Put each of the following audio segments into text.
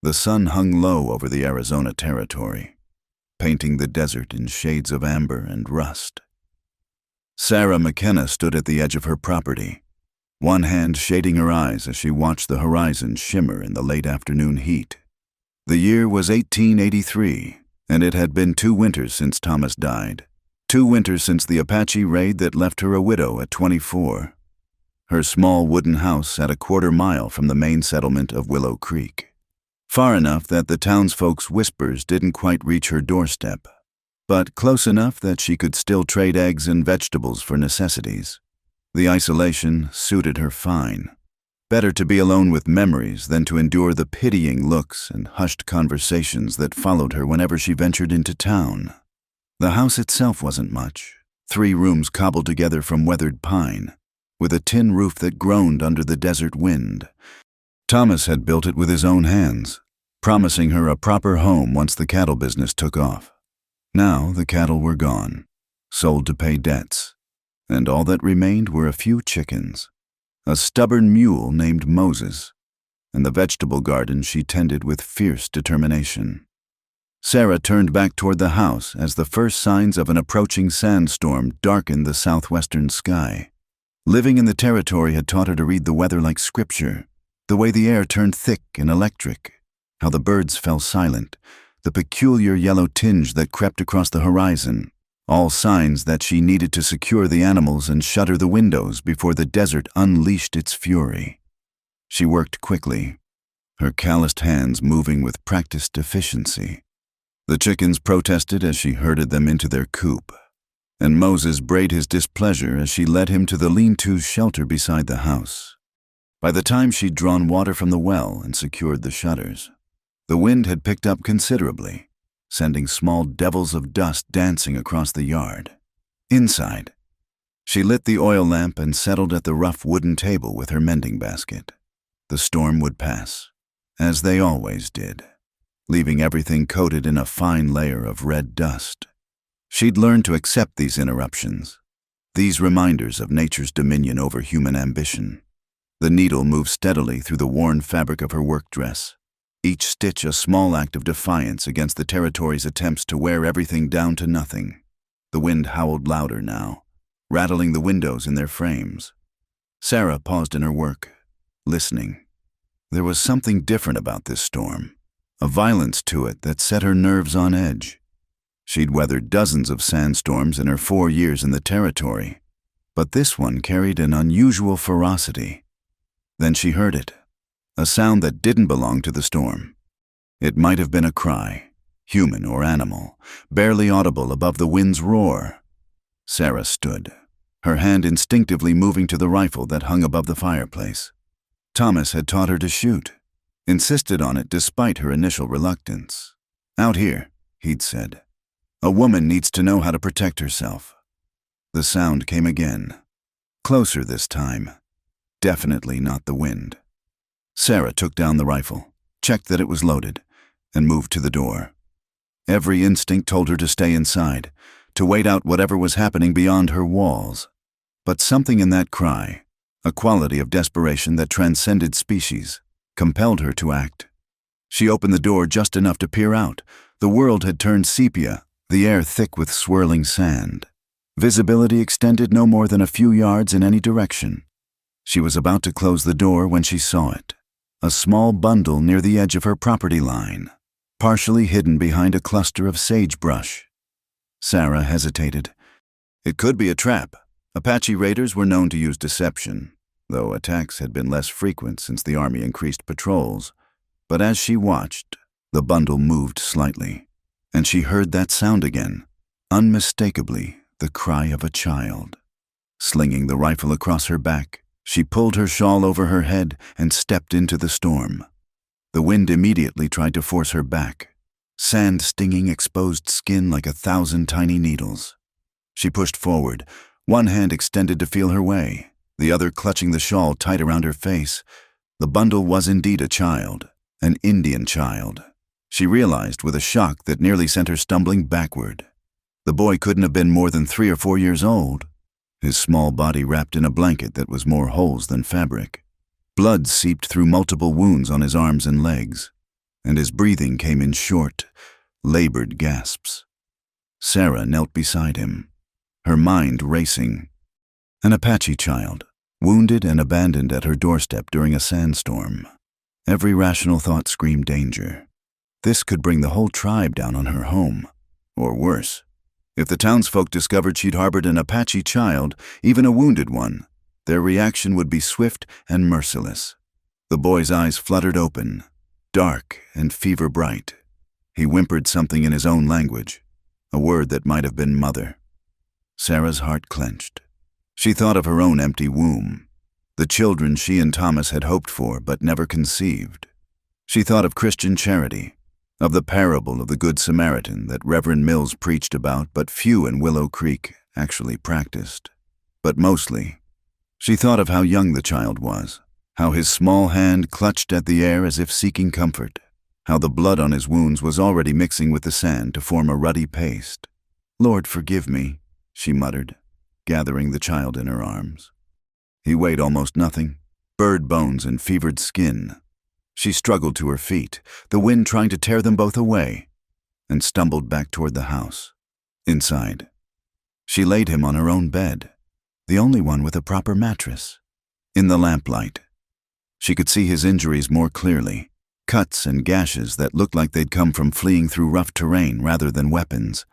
The sun hung low over the Arizona territory, painting the desert in shades of amber and rust. Sarah McKenna stood at the edge of her property, one hand shading her eyes as she watched the horizon shimmer in the late afternoon heat. The year was 1883, and it had been 2 winters since Thomas died. 2 winters since the Apache raid that left her a widow at 24. Her small wooden house sat a quarter-mile from the main settlement of Willow Creek, far enough that the townsfolk's whispers didn't quite reach her doorstep, but close enough that she could still trade eggs and vegetables for necessities. The isolation suited her fine. Better to be alone with memories than to endure the pitying looks and hushed conversations that followed her whenever she ventured into town. The house itself wasn't much, 3 rooms cobbled together from weathered pine, with a tin roof that groaned under the desert wind. Thomas had built it with his own hands, promising her a proper home once the cattle business took off. Now the cattle were gone, sold to pay debts, and all that remained were a few chickens, a stubborn mule named Moses, and the vegetable garden she tended with fierce determination. Sarah turned back toward the house as the first signs of an approaching sandstorm darkened the southwestern sky. Living in the territory had taught her to read the weather like scripture, the way the air turned thick and electric, how the birds fell silent, the peculiar yellow tinge that crept across the horizon, all signs that she needed to secure the animals and shutter the windows before the desert unleashed its fury. She worked quickly, her calloused hands moving with practiced efficiency. The chickens protested as she herded them into their coop, and Moses brayed his displeasure as she led him to the lean-to shelter beside the house. By the time she'd drawn water from the well and secured the shutters, the wind had picked up considerably, sending small devils of dust dancing across the yard. Inside, she lit the oil lamp and settled at the rough wooden table with her mending basket. The storm would pass, as they always did, leaving everything coated in a fine layer of red dust. She'd learned to accept these interruptions, these reminders of nature's dominion over human ambition. The needle moved steadily through the worn fabric of her work dress, each stitch a small act of defiance against the territory's attempts to wear everything down to nothing. The wind howled louder now, rattling the windows in their frames. Sarah paused in her work, listening. There was something different about this storm, a violence to it that set her nerves on edge. She'd weathered dozens of sandstorms in her 4 years in the territory, but this one carried an unusual ferocity. Then she heard it, a sound that didn't belong to the storm. It might have been a cry, human or animal, barely audible above the wind's roar. Sarah stood, her hand instinctively moving to the rifle that hung above the fireplace. Thomas had taught her to shoot, insisted on it despite her initial reluctance. "Out here," he'd said, "a woman needs to know how to protect herself." The sound came again, closer this time, definitely not the wind. Sarah took down the rifle, checked that it was loaded, and moved to the door. Every instinct told her to stay inside, to wait out whatever was happening beyond her walls. But something in that cry, a quality of desperation that transcended species, compelled her to act. She opened the door just enough to peer out. The world had turned sepia, the air thick with swirling sand. Visibility extended no more than a few yards in any direction. She was about to close the door when she saw it, a small bundle near the edge of her property line, partially hidden behind a cluster of sagebrush. Sarah hesitated. It could be a trap. Apache raiders were known to use deception, though attacks had been less frequent since the army increased patrols. But as she watched, the bundle moved slightly, and she heard that sound again, unmistakably the cry of a child. Slinging the rifle across her back, she pulled her shawl over her head and stepped into the storm. The wind immediately tried to force her back, sand stinging exposed skin like 1,000 tiny needles. She pushed forward, one hand extended to feel her way, the other clutching the shawl tight around her face. The bundle was indeed a child, an Indian child. She realized with a shock that nearly sent her stumbling backward. The boy couldn't have been more than 3 or 4 years old, his small body wrapped in a blanket that was more holes than fabric. Blood seeped through multiple wounds on his arms and legs, and his breathing came in short, labored gasps. Sarah knelt beside him, her mind racing. An Apache child, wounded and abandoned at her doorstep during a sandstorm. Every rational thought screamed danger. This could bring the whole tribe down on her home, or worse. If the townsfolk discovered she'd harbored an Apache child, even a wounded one, their reaction would be swift and merciless. The boy's eyes fluttered open, dark and fever-bright. He whimpered something in his own language, a word that might have been mother. Sarah's heart clenched. She thought of her own empty womb, the children she and Thomas had hoped for but never conceived. She thought of Christian charity, of the parable of the Good Samaritan that Reverend Mills preached about but few in Willow Creek actually practiced. But mostly, she thought of how young the child was, how his small hand clutched at the air as if seeking comfort, how the blood on his wounds was already mixing with the sand to form a ruddy paste. "Lord, forgive me," she muttered, gathering the child in her arms. He weighed almost nothing, bird bones and fevered skin. She struggled to her feet, the wind trying to tear them both away, and stumbled back toward the house. Inside, she laid him on her own bed, the only one with a proper mattress. In the lamplight, she could see his injuries more clearly, cuts and gashes that looked like they'd come from fleeing through rough terrain rather than weapons.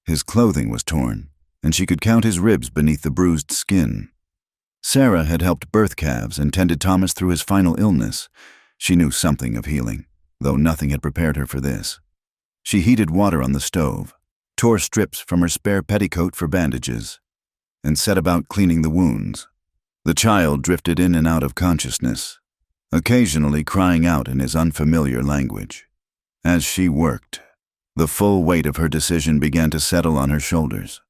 His clothing was torn, and she could count his ribs beneath the bruised skin. Sarah had helped birth calves and tended Thomas through his final illness. She knew something of healing, though nothing had prepared her for this. She heated water on the stove, tore strips from her spare petticoat for bandages, and set about cleaning the wounds. The child drifted in and out of consciousness, occasionally crying out in his unfamiliar language. As she worked, the full weight of her decision began to settle on her shoulders.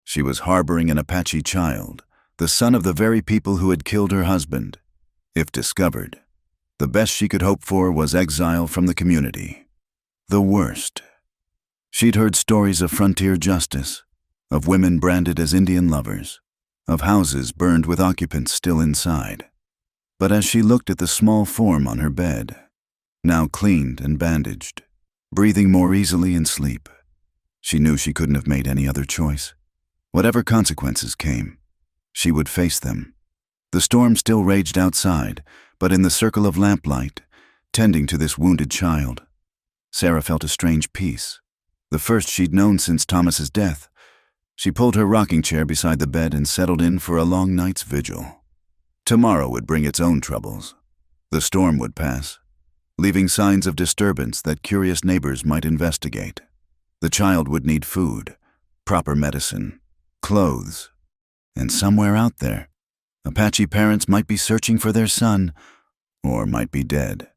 She was harboring an Apache child, the son of the very people who had killed her husband. If discovered, the best she could hope for was exile from the community. The worst. She'd heard stories of frontier justice, of women branded as Indian lovers, of houses burned with occupants still inside. But as she looked at the small form on her bed, now cleaned and bandaged, breathing more easily in sleep, she knew she couldn't have made any other choice. Whatever consequences came, she would face them. The storm still raged outside, but in the circle of lamplight, tending to this wounded child, Sarah felt a strange peace, the first she'd known since Thomas's death. She pulled her rocking chair beside the bed and settled in for a long night's vigil. Tomorrow would bring its own troubles. The storm would pass, leaving signs of disturbance that curious neighbors might investigate. The child would need food, proper medicine, clothes, and somewhere out there, Apache parents might be searching for their son, or might be dead,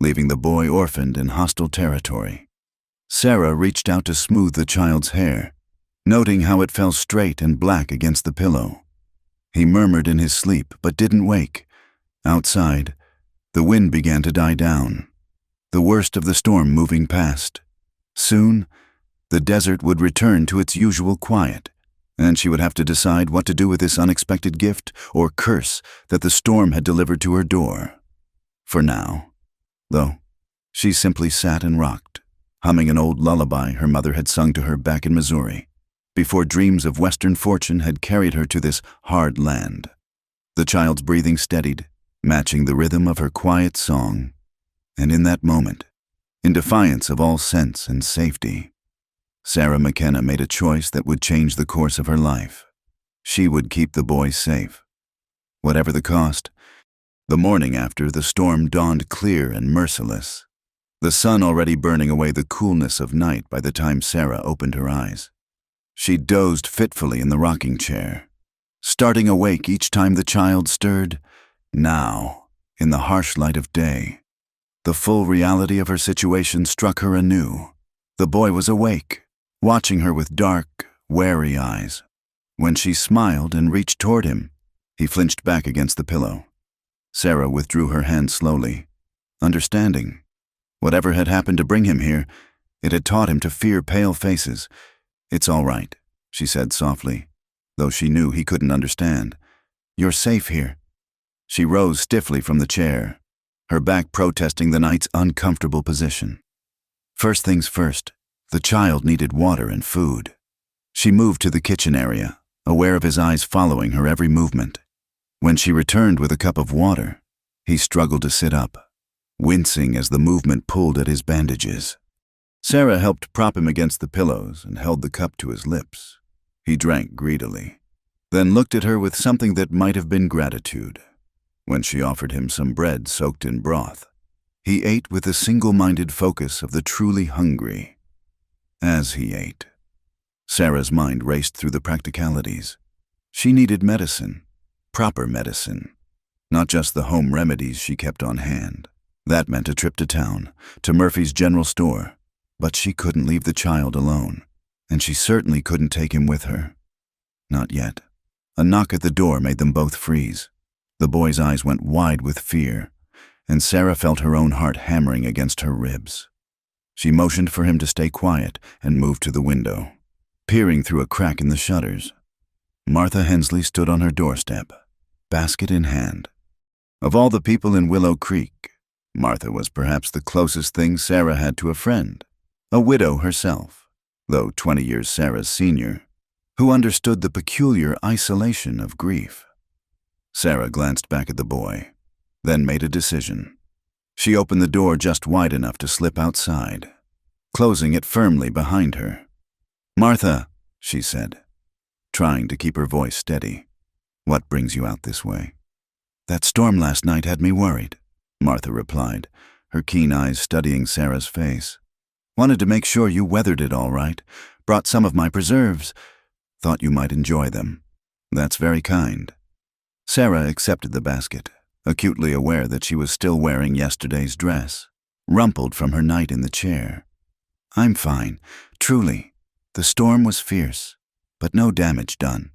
leaving the boy orphaned in hostile territory. Sarah reached out to smooth the child's hair, noting how it fell straight and black against the pillow. He murmured in his sleep, but didn't wake. Outside, the wind began to die down, the worst of the storm moving past. Soon, the desert would return to its usual quiet, and she would have to decide what to do with this unexpected gift or curse that the storm had delivered to her door. For now, though, she simply sat and rocked, humming an old lullaby her mother had sung to her back in Missouri, before dreams of Western fortune had carried her to this hard land. The child's breathing steadied, matching the rhythm of her quiet song, and in that moment, in defiance of all sense and safety, Sarah McKenna made a choice that would change the course of her life. She would keep the boy safe, whatever the cost. The morning after, the storm dawned clear and merciless, the sun already burning away the coolness of night by the time Sarah opened her eyes. She dozed fitfully in the rocking chair, starting awake each time the child stirred. Now, in the harsh light of day, the full reality of her situation struck her anew. The boy was awake, watching her with dark, wary eyes. When she smiled and reached toward him, he flinched back against the pillow. Sarah withdrew her hand slowly, understanding. Whatever had happened to bring him here, it had taught him to fear pale faces. "It's all right," she said softly, though she knew he couldn't understand. "You're safe here." She rose stiffly from the chair, her back protesting the night's uncomfortable position. First things first, the child needed water and food. She moved to the kitchen area, aware of his eyes following her every movement. When she returned with a cup of water, he struggled to sit up, wincing as the movement pulled at his bandages. Sarah helped prop him against the pillows and held the cup to his lips. He drank greedily, then looked at her with something that might have been gratitude. When she offered him some bread soaked in broth, he ate with the single-minded focus of the truly hungry. As he ate, Sarah's mind raced through the practicalities. She needed medicine, proper medicine, not just the home remedies she kept on hand. That meant a trip to town, to Murphy's general store. But she couldn't leave the child alone, and she certainly couldn't take him with her. Not yet. A knock at the door made them both freeze. The boy's eyes went wide with fear, and Sarah felt her own heart hammering against her ribs. She motioned for him to stay quiet and moved to the window, peering through a crack in the shutters. Martha Hensley stood on her doorstep, basket in hand. Of all the people in Willow Creek, Martha was perhaps the closest thing Sarah had to a friend. A widow herself, though 20 years Sarah's senior, who understood the peculiar isolation of grief. Sarah glanced back at the boy, then made a decision. She opened the door just wide enough to slip outside, closing it firmly behind her. "Martha," she said, trying to keep her voice steady, "what brings you out this way?" "That storm last night had me worried," Martha replied, her keen eyes studying Sarah's face. "Wanted to make sure you weathered it all right. Brought some of my preserves. Thought you might enjoy them." "That's very kind." Sarah accepted the basket, acutely aware that she was still wearing yesterday's dress, rumpled from her night in the chair. "I'm fine, truly. The storm was fierce, but no damage done."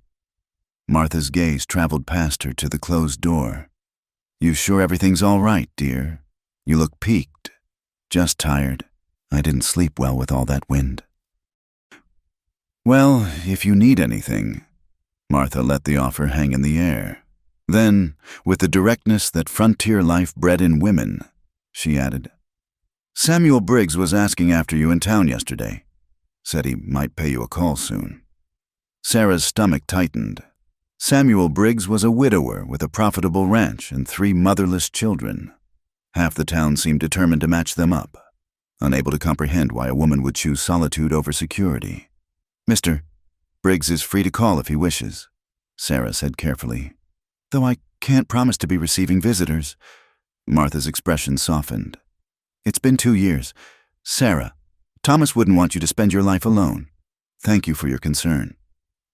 Martha's gaze traveled past her to the closed door. "You sure everything's all right, dear? You look peaked." "Just tired. I didn't sleep well with all that wind." "Well, if you need anything." Martha let the offer hang in the air. Then, with the directness that frontier life bred in women, she added, "Samuel Briggs was asking after you in town yesterday. Said he might pay you a call soon." Sarah's stomach tightened. Samuel Briggs was a widower with a profitable ranch and 3 motherless children. Half the town seemed determined to match them up, unable to comprehend why a woman would choose solitude over security. "Mr. Briggs is free to call if he wishes," Sarah said carefully. "Though I can't promise to be receiving visitors." Martha's expression softened. "It's been 2 years. Sarah, Thomas wouldn't want you to spend your life alone. Thank you for your concern,"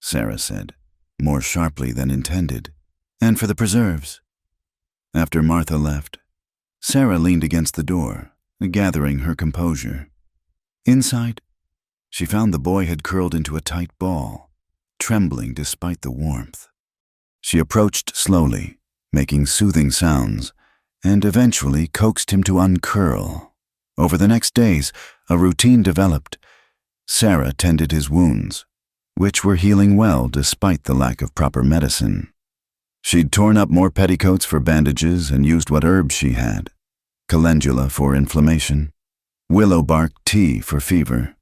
Sarah said, more sharply than intended. "And for the preserves." After Martha left, Sarah leaned against the door, gathering her composure. Inside, she found the boy had curled into a tight ball, trembling despite the warmth. She approached slowly, making soothing sounds, and eventually coaxed him to uncurl. Over the next days, a routine developed. Sarah tended his wounds, which were healing well despite the lack of proper medicine. She'd torn up more petticoats for bandages and used what herbs she had: calendula for inflammation, willow bark tea for fever.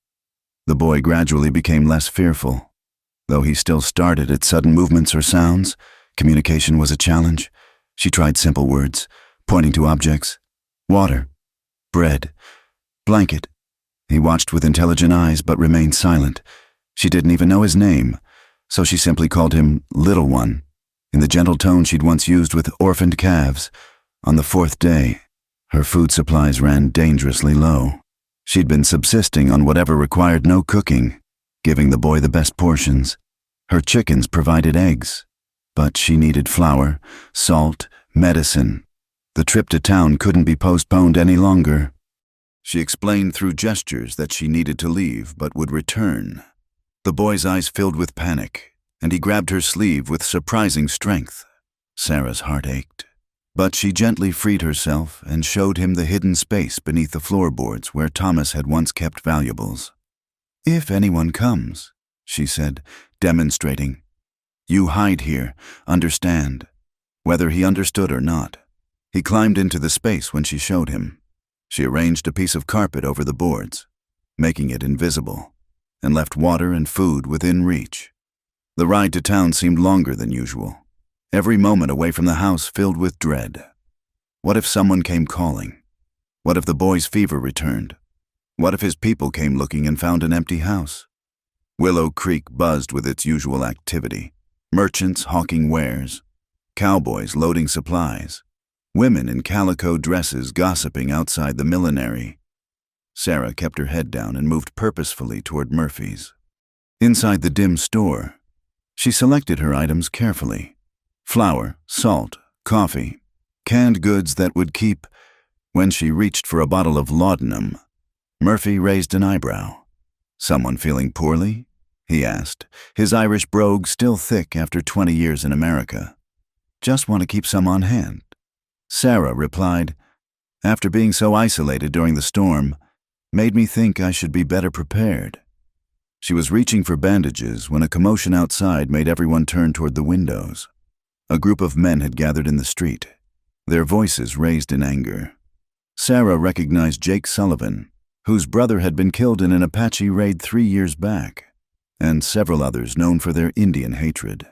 The boy gradually became less fearful. Though he still started at sudden movements or sounds, communication was a challenge. She tried simple words, pointing to objects: water, bread, blanket. He watched with intelligent eyes but remained silent. She didn't even know his name, so she simply called him Little One, in the gentle tone she'd once used with orphaned calves. On the 4th day, her food supplies ran dangerously low. She'd been subsisting on whatever required no cooking, giving the boy the best portions. Her chickens provided eggs, but she needed flour, salt, medicine. The trip to town couldn't be postponed any longer. She explained through gestures that she needed to leave but would return. The boy's eyes filled with panic, and he grabbed her sleeve with surprising strength. Sarah's heart ached, but she gently freed herself and showed him the hidden space beneath the floorboards where Thomas had once kept valuables. "If anyone comes," she said, demonstrating, "you hide here, understand." Whether he understood or not, He climbed into the space when she showed him. She arranged a piece of carpet over the boards, making it invisible, and left water and food within reach. The ride to town seemed longer than usual, every moment away from the house filled with dread. What if someone came calling? What if the boy's fever returned? What if his people came looking and found an empty house? Willow Creek buzzed with its usual activity, merchants hawking wares, cowboys loading supplies, women in calico dresses gossiping outside the millinery. Sarah kept her head down and moved purposefully toward Murphy's. Inside the dim store, she selected her items carefully. Flour, salt, coffee, canned goods that would keep. When she reached for a bottle of laudanum, Murphy raised an eyebrow. "Someone feeling poorly?" he asked, his Irish brogue still thick after 20 years in America. "Just want to keep some on hand." Sarah replied, "After being so isolated during the storm, made me think I should be better prepared." She was reaching for bandages when a commotion outside made everyone turn toward the windows. A group of men had gathered in the street, their voices raised in anger. Sarah recognized Jake Sullivan, whose brother had been killed in an Apache raid 3 years back, and several others known for their Indian hatred.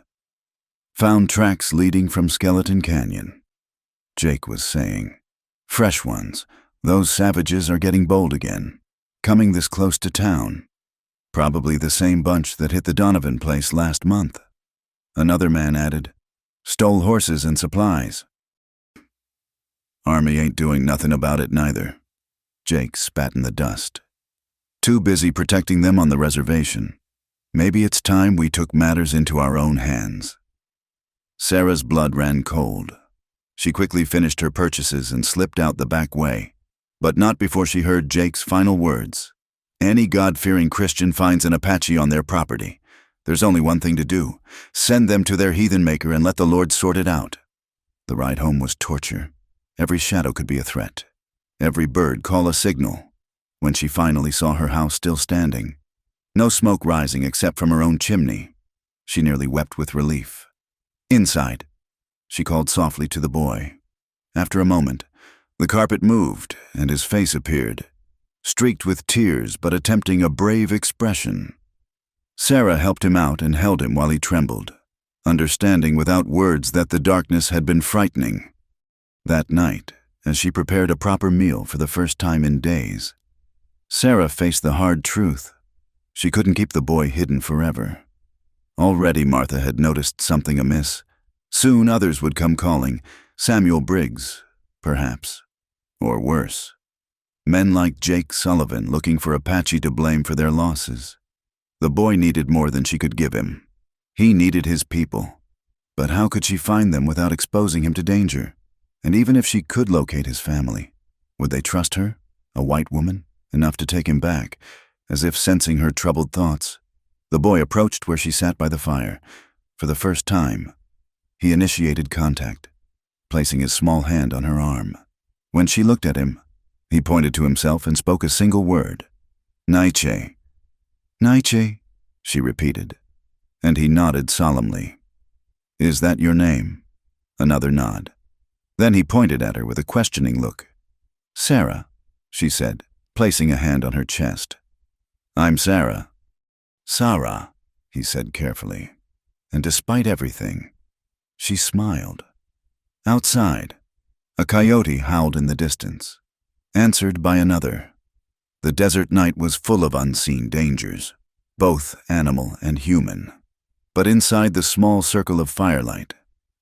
"Found tracks leading from Skeleton Canyon," Jake was saying. "Fresh ones. Those savages are getting bold again, coming this close to town. Probably the same bunch that hit the Donovan place last month." Another man added, "Stole horses and supplies." "Army ain't doing nothing about it neither." Jake spat in the dust. "Too busy protecting them on the reservation. Maybe it's time we took matters into our own hands." Sarah's blood ran cold. She quickly finished her purchases and slipped out the back way, but not before she heard Jake's final words. "Any God-fearing Christian finds an Apache on their property. There's only one thing to do. Send them to their heathen maker and let the Lord sort it out." The ride home was torture. Every shadow could be a threat. Every bird call a signal. When she finally saw her house still standing, no smoke rising except from her own chimney, she nearly wept with relief. "Inside," she called softly to the boy. After a moment, the carpet moved and his face appeared, streaked with tears but attempting a brave expression. Sarah helped him out and held him while he trembled, understanding without words that the darkness had been frightening. That night, as she prepared a proper meal for the first time in days, Sarah faced the hard truth. She couldn't keep the boy hidden forever. Already Martha had noticed something amiss. Soon others would come calling, Samuel Briggs, perhaps, or worse. Men like Jake Sullivan looking for Apache to blame for their losses. The boy needed more than she could give him. He needed his people. But how could she find them without exposing him to danger? And even if she could locate his family, would they trust her, a white woman, enough to take him back? As if sensing her troubled thoughts, the boy approached where she sat by the fire. For the first time, he initiated contact, placing his small hand on her arm. When she looked at him, he pointed to himself and spoke a single word. "Naiche." "Naiche," she repeated, and he nodded solemnly. "Is that your name?" Another nod. Then he pointed at her with a questioning look. "Sarah," she said, placing a hand on her chest. "I'm Sarah." "Sarah," he said carefully, and despite everything, she smiled. Outside, a coyote howled in the distance, answered by another. The desert night was full of unseen dangers, both animal and human. But inside the small circle of firelight,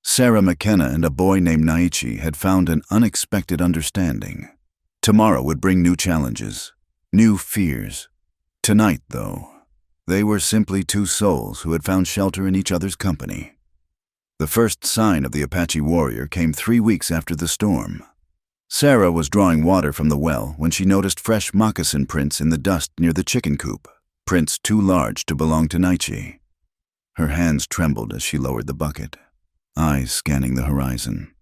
Sarah McKenna and a boy named Naichi had found an unexpected understanding. Tomorrow would bring new challenges, new fears. Tonight, though, they were simply two souls who had found shelter in each other's company. The first sign of the Apache warrior came 3 weeks after the storm. Sarah was drawing water from the well when she noticed fresh moccasin prints in the dust near the chicken coop, prints too large to belong to Naichi. Her hands trembled as she lowered the bucket, eyes scanning the horizon.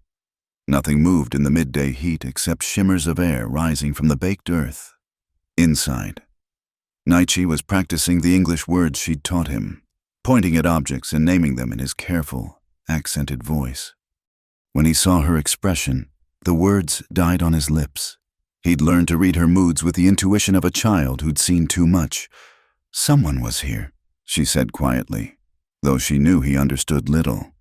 Nothing moved in the midday heat except shimmers of air rising from the baked earth. Inside, Naichi was practicing the English words she'd taught him, pointing at objects and naming them in his careful, accented voice. When he saw her expression, The words died on his lips. He'd learned to read her moods with the intuition of a child who'd seen too much. "Someone was here," she said quietly, though she knew he understood little.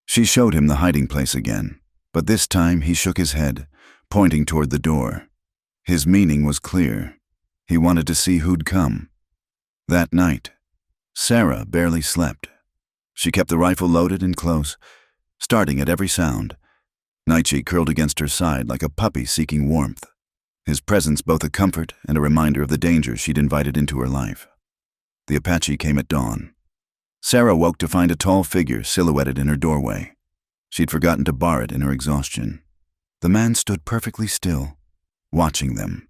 She showed him the hiding place again, but this time he shook his head, pointing toward the door. His meaning was clear. He wanted to see who'd come. That night, Sarah barely slept. She kept the rifle loaded and close, starting at every sound. Naichi curled against her side like a puppy seeking warmth, his presence both a comfort and a reminder of the danger she'd invited into her life. The Apache came at dawn. Sarah woke to find a tall figure silhouetted in her doorway. She'd forgotten to bar it in her exhaustion. The man stood perfectly still, watching them.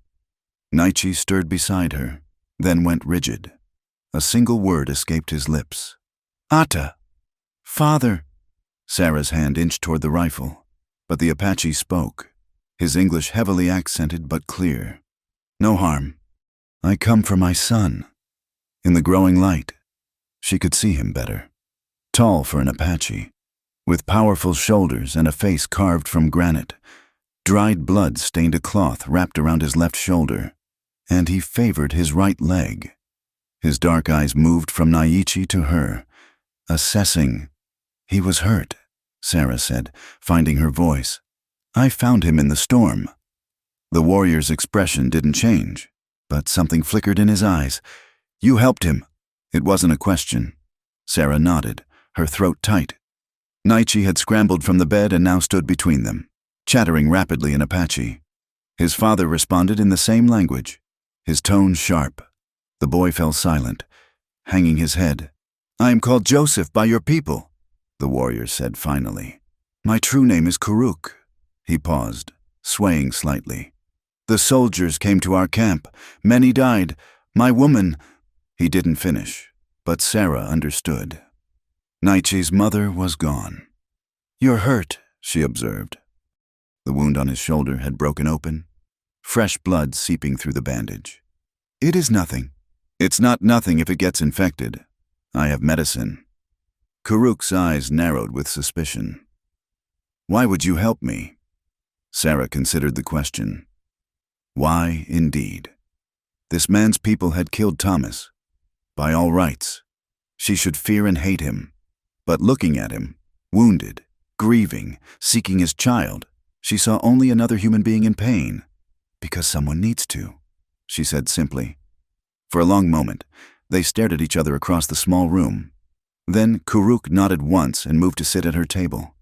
Naichi stirred beside her, then went rigid. A single word escaped his lips. "Ata! Father!" Sarah's hand inched toward the rifle, but the Apache spoke, his English heavily accented but clear. "No harm. I come for my son." In the growing light, she could see him better. Tall for an Apache, with powerful shoulders and a face carved from granite. Dried blood stained a cloth wrapped around his left shoulder, and he favored his right leg. His dark eyes moved from Naichi to her, assessing. "He was hurt," Sarah said, finding her voice. "I found him in the storm." The warrior's expression didn't change, but something flickered in his eyes. "You helped him." It wasn't a question. Sarah nodded, her throat tight. Naichi had scrambled from the bed and now stood between them, chattering rapidly in Apache. His father responded in the same language, his tone sharp. The boy fell silent, hanging his head. "I am called Joseph by your people," the warrior said finally. "My true name is Karuk." He paused, swaying slightly. "The soldiers came to our camp. Many died. My woman—" He didn't finish, but Sarah understood. Naichi's mother was gone. "You're hurt," she observed. The wound on his shoulder had broken open, fresh blood seeping through the bandage. "It is nothing." "It's not nothing if it gets infected. I have medicine." Karuk's eyes narrowed with suspicion. "Why would you help me?" Sarah considered the question. Why, indeed? This man's people had killed Thomas. By all rights, she should fear and hate him. But looking at him, wounded, grieving, seeking his child, she saw only another human being in pain. "Because someone needs to," she said simply. For a long moment, they stared at each other across the small room. Then Karuk nodded once and moved to sit at her table,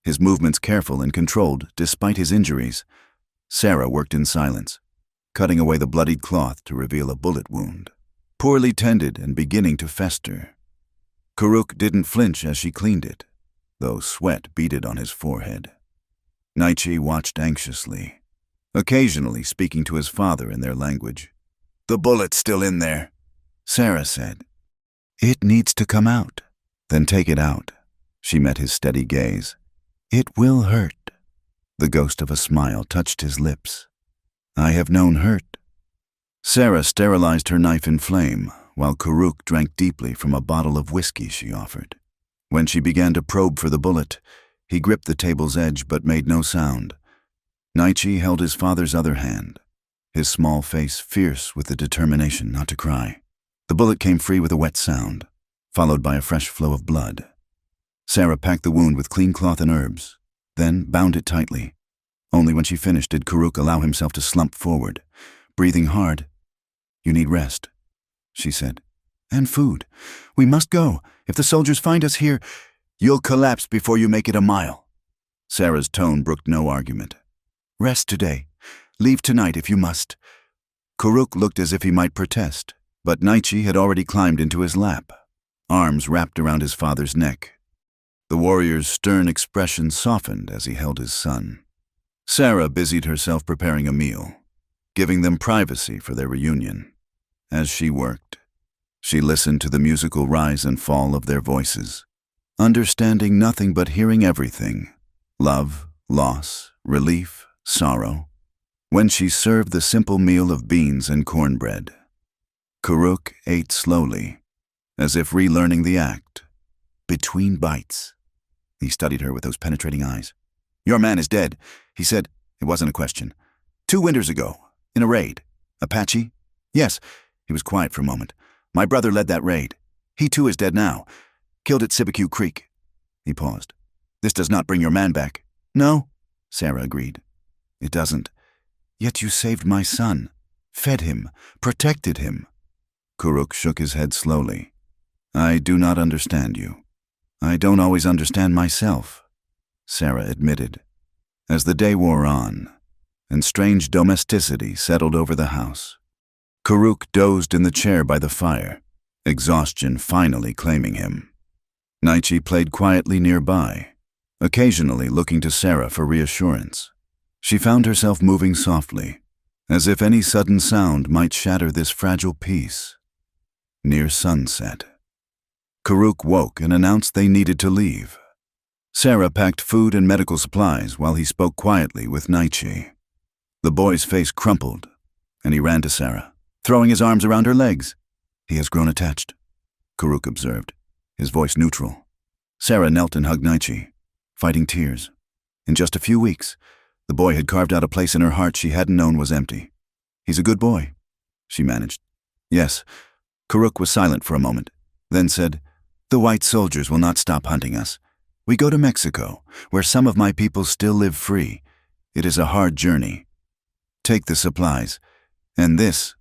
his movements careful and controlled despite his injuries. Sarah worked in silence, cutting away the bloodied cloth to reveal a bullet wound, poorly tended and beginning to fester. Karuk didn't flinch as she cleaned it, though sweat beaded on his forehead. Naichi watched anxiously, occasionally speaking to his father in their language. "The bullet's still in there," Sarah said. "It needs to come out." "Then take it out." She met his steady gaze. "It will hurt." The ghost of a smile touched his lips. "I have known hurt." Sarah sterilized her knife in flame, while Karuk drank deeply from a bottle of whiskey she offered. When she began to probe for the bullet, he gripped the table's edge but made no sound. Naichi held his father's other hand, his small face fierce with the determination not to cry. The bullet came free with a wet sound, followed by a fresh flow of blood. Sarah packed the wound with clean cloth and herbs, then bound it tightly. Only when she finished did Karuk allow himself to slump forward, breathing hard. "You need rest," she said. "And food. We must go. If the soldiers find us here, you'll collapse before you make it a mile." Sarah's tone brooked no argument. "Rest today. Leave tonight if you must." Karuk looked as if he might protest, but Naichi had already climbed into his lap, arms wrapped around his father's neck. The warrior's stern expression softened as he held his son. Sarah busied herself preparing a meal, giving them privacy for their reunion. As she worked, she listened to the musical rise and fall of their voices, understanding nothing but hearing everything: love, loss, relief, sorrow. When she served the simple meal of beans and cornbread, Karuk ate slowly, as if relearning the act. Between bites, he studied her with those penetrating eyes. "Your man is dead," he said. It wasn't a question. 2 winters ago, in a raid. Apache? Yes. He was quiet for a moment. My brother led that raid. He too is dead now. Killed at Sibacue Creek. He paused. This does not bring your man back. No, Sarah agreed. It doesn't. Yet you saved my son. Fed him. Protected him. Kuruk shook his head slowly. I do not understand you. I don't always understand myself, Sarah admitted. As the day wore on, and strange domesticity settled over the house, Kuruk dozed in the chair by the fire, exhaustion finally claiming him. Naichi played quietly nearby, occasionally looking to Sarah for reassurance. She found herself moving softly, as if any sudden sound might shatter this fragile peace. Near sunset, Kuruk woke and announced they needed to leave. Sarah packed food and medical supplies while he spoke quietly with Naichi. The boy's face crumpled, and he ran to Sarah, throwing his arms around her legs. He has grown attached, Kuruk observed, his voice neutral. Sarah knelt and hugged Naichi, fighting tears. In just a few weeks, the boy had carved out a place in her heart she hadn't known was empty. He's a good boy, she managed. Yes. Kuruk was silent for a moment, then said, The white soldiers will not stop hunting us. We go to Mexico, where some of my people still live free. It is a hard journey. Take the supplies, and this.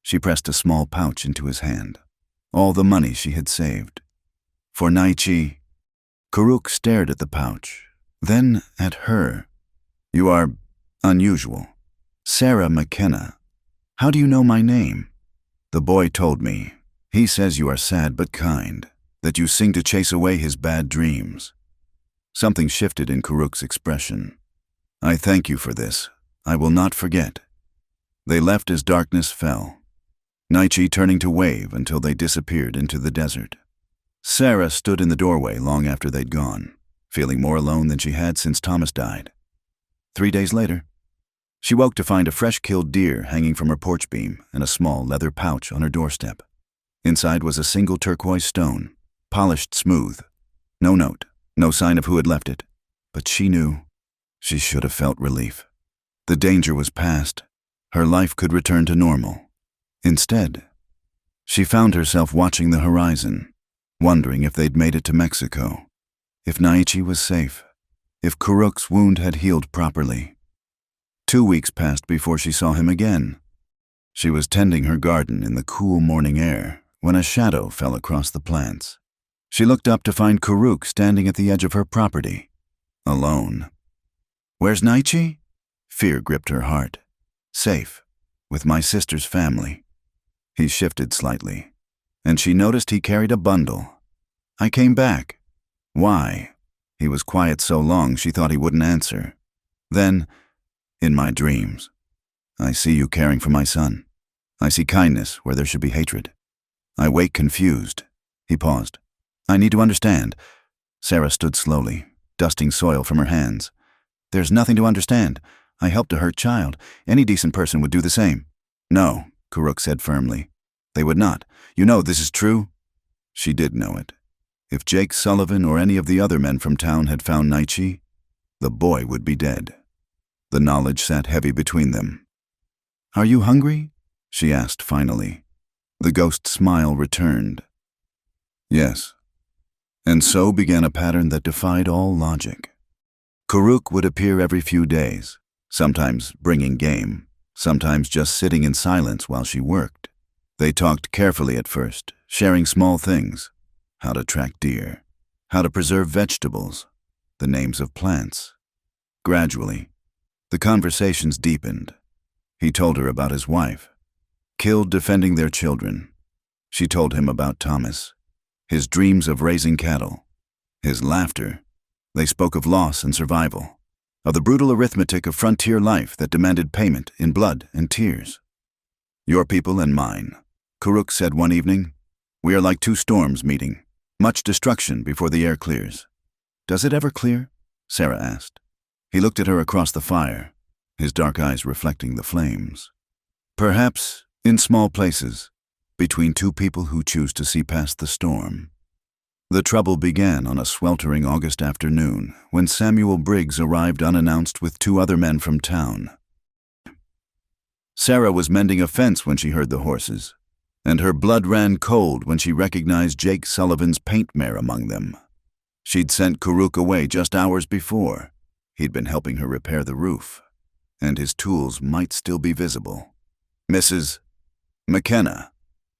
She pressed a small pouch into his hand, all the money she had saved. For Naichi. Kuruk stared at the pouch, then at her. You are unusual. Sarah McKenna. How do you know my name? The boy told me. He says you are sad but kind, that you sing to chase away his bad dreams. Something shifted in Kuruk's expression. I thank you for this. I will not forget. They left as darkness fell, Naichi turning to wave until they disappeared into the desert. Sarah stood in the doorway long after they'd gone, feeling more alone than she had since Thomas died. 3 days later, she woke to find a fresh-killed deer hanging from her porch beam and a small leather pouch on her doorstep. Inside was a single turquoise stone, polished smooth. No note, no sign of who had left it. But she knew. She should have felt relief. The danger was past. Her life could return to normal. Instead, she found herself watching the horizon, wondering if they'd made it to Mexico, if Naichi was safe, if Kuruk's wound had healed properly. 2 weeks passed before she saw him again. She was tending her garden in the cool morning air when a shadow fell across the plants. She looked up to find Kuruk standing at the edge of her property, alone. Where's Naichi? Fear gripped her heart. Safe, with my sister's family. He shifted slightly, and she noticed he carried a bundle. I came back. Why? He was quiet so long she thought he wouldn't answer. Then, in my dreams, I see you caring for my son. I see kindness where there should be hatred. I wake confused. He paused. I need to understand. Sarah stood slowly, dusting soil from her hands. There's nothing to understand. I helped a hurt child. Any decent person would do the same. No, Kuruk said firmly. They would not. You know this is true? She did know it. If Jake Sullivan or any of the other men from town had found Naichi, the boy would be dead. The knowledge sat heavy between them. Are you hungry? She asked finally. The ghost smile returned. Yes. And so began a pattern that defied all logic. Kuruk would appear every few days, sometimes bringing game, sometimes just sitting in silence while she worked. They talked carefully at first, sharing small things. How to track deer, how to preserve vegetables, the names of plants. Gradually, the conversations deepened. He told her about his wife, killed defending their children. She told him about Thomas, his dreams of raising cattle, his laughter. They spoke of loss and survival, of the brutal arithmetic of frontier life that demanded payment in blood and tears. Your people and mine, Kuruk said one evening. We are like two storms meeting, much destruction before the air clears. Does it ever clear? Sarah asked. He looked at her across the fire, his dark eyes reflecting the flames. Perhaps in small places, between two people who choose to see past the storm. The trouble began on a sweltering August afternoon when Samuel Briggs arrived unannounced with 2 other men from town. Sarah was mending a fence when she heard the horses, and her blood ran cold when she recognized Jake Sullivan's paint mare among them. She'd sent Karuk away just hours before. He'd been helping her repair the roof, and his tools might still be visible. "Mrs. McKenna,"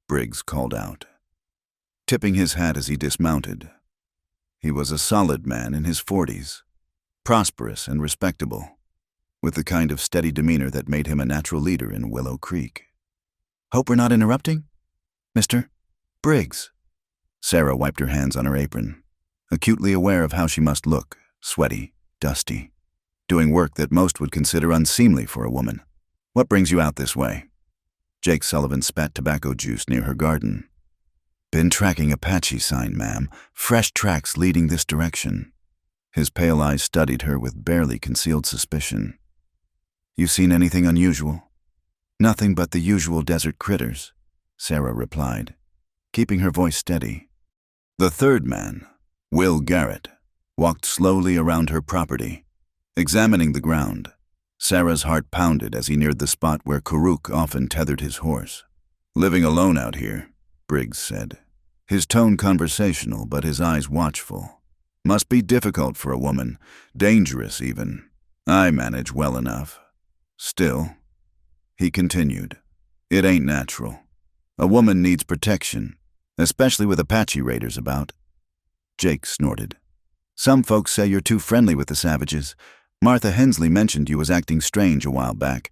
Briggs called out, tipping his hat as he dismounted. He was a solid man in his 40s, prosperous and respectable, with the kind of steady demeanor that made him a natural leader in Willow Creek. "Hope we're not interrupting, Mr. Briggs." Sarah wiped her hands on her apron, acutely aware of how she must look, sweaty, dusty, doing work that most would consider unseemly for a woman. "What brings you out this way?" Jake Sullivan spat tobacco juice near her garden. "Been tracking Apache sign, ma'am. Fresh tracks leading this direction." His pale eyes studied her with barely concealed suspicion. "You seen anything unusual?" "Nothing but the usual desert critters," Sarah replied, keeping her voice steady. The third man, Will Garrett, walked slowly around her property, examining the ground. Sarah's heart pounded as he neared the spot where Karuk often tethered his horse. "Living alone out here," Briggs said, his tone conversational but his eyes watchful. "Must be difficult for a woman, dangerous even. I manage well enough. Still," he continued, "it ain't natural. A woman needs protection, especially with Apache raiders about." Jake snorted. "Some folks say you're too friendly with the savages. Martha Hensley mentioned you was acting strange a while back.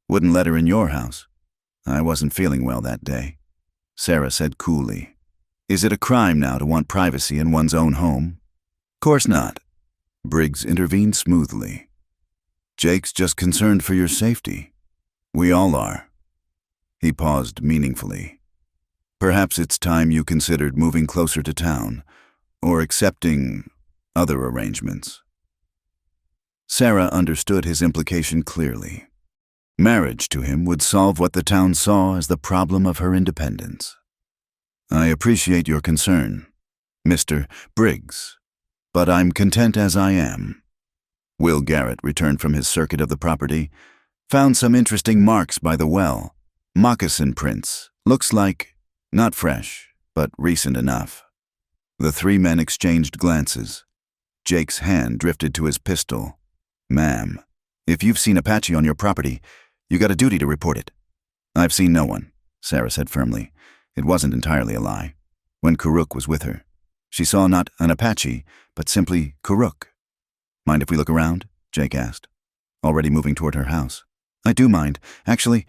Wouldn't let her in your house." "I wasn't feeling well that day," Sarah said coolly. "Is it a crime now to want privacy in one's own home?" "Course not," Briggs intervened smoothly. "Jake's just concerned for your safety. We all are." He paused meaningfully. "Perhaps it's time you considered moving closer to town, or accepting other arrangements." Sarah understood his implication clearly. Marriage to him would solve what the town saw as the problem of her independence. "I appreciate your concern, Mr. Briggs, but I'm content as I am." Will Garrett returned from his circuit of the property, found some interesting marks by the well. Moccasin prints. Looks like not fresh, but recent enough. The 3 men exchanged glances. Jake's hand drifted to his pistol. "Ma'am, if you've seen Apache on your property, you got a duty to report it." "I've seen no one," Sarah said firmly. It wasn't entirely a lie. When Karuk was with her, she saw not an Apache, but simply Karuk. "Mind if we look around?" Jake asked, already moving toward her house. "I do mind. Actually,"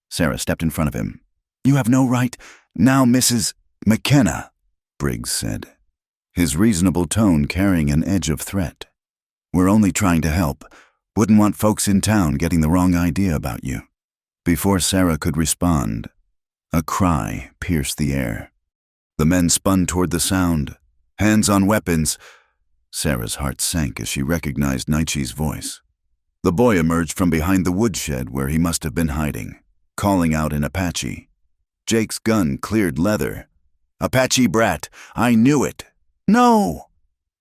Sarah stepped in front of him. "You have no right." "Now, Mrs. McKenna," Briggs said, his reasonable tone carrying an edge of threat. "We're only trying to help. Wouldn't want folks in town getting the wrong idea about you." Before Sarah could respond, a cry pierced the air. The men spun toward the sound, hands on weapons. Sarah's heart sank as she recognized Naichi's voice. The boy emerged from behind the woodshed where he must have been hiding, calling out in Apache. Jake's gun cleared leather. "Apache brat, I knew it." "No!"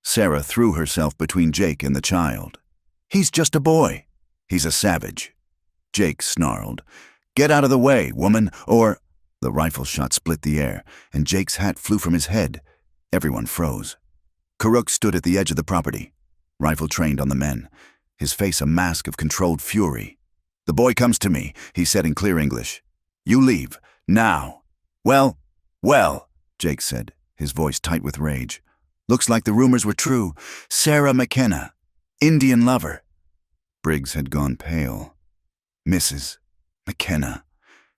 Sarah threw herself between Jake and the child. "He's just a boy." "He's a savage." Jake snarled. "Get out of the way, woman, or—" The rifle shot split the air, and Jake's hat flew from his head. Everyone froze. Karuk stood at the edge of the property, rifle trained on the men, his face a mask of controlled fury. "The boy comes to me," he said in clear English. "You leave, now." Well, Jake said, his voice tight with rage. "Looks like the rumors were true. Sarah McKenna, Indian lover." Briggs had gone pale. "Mrs. McKenna,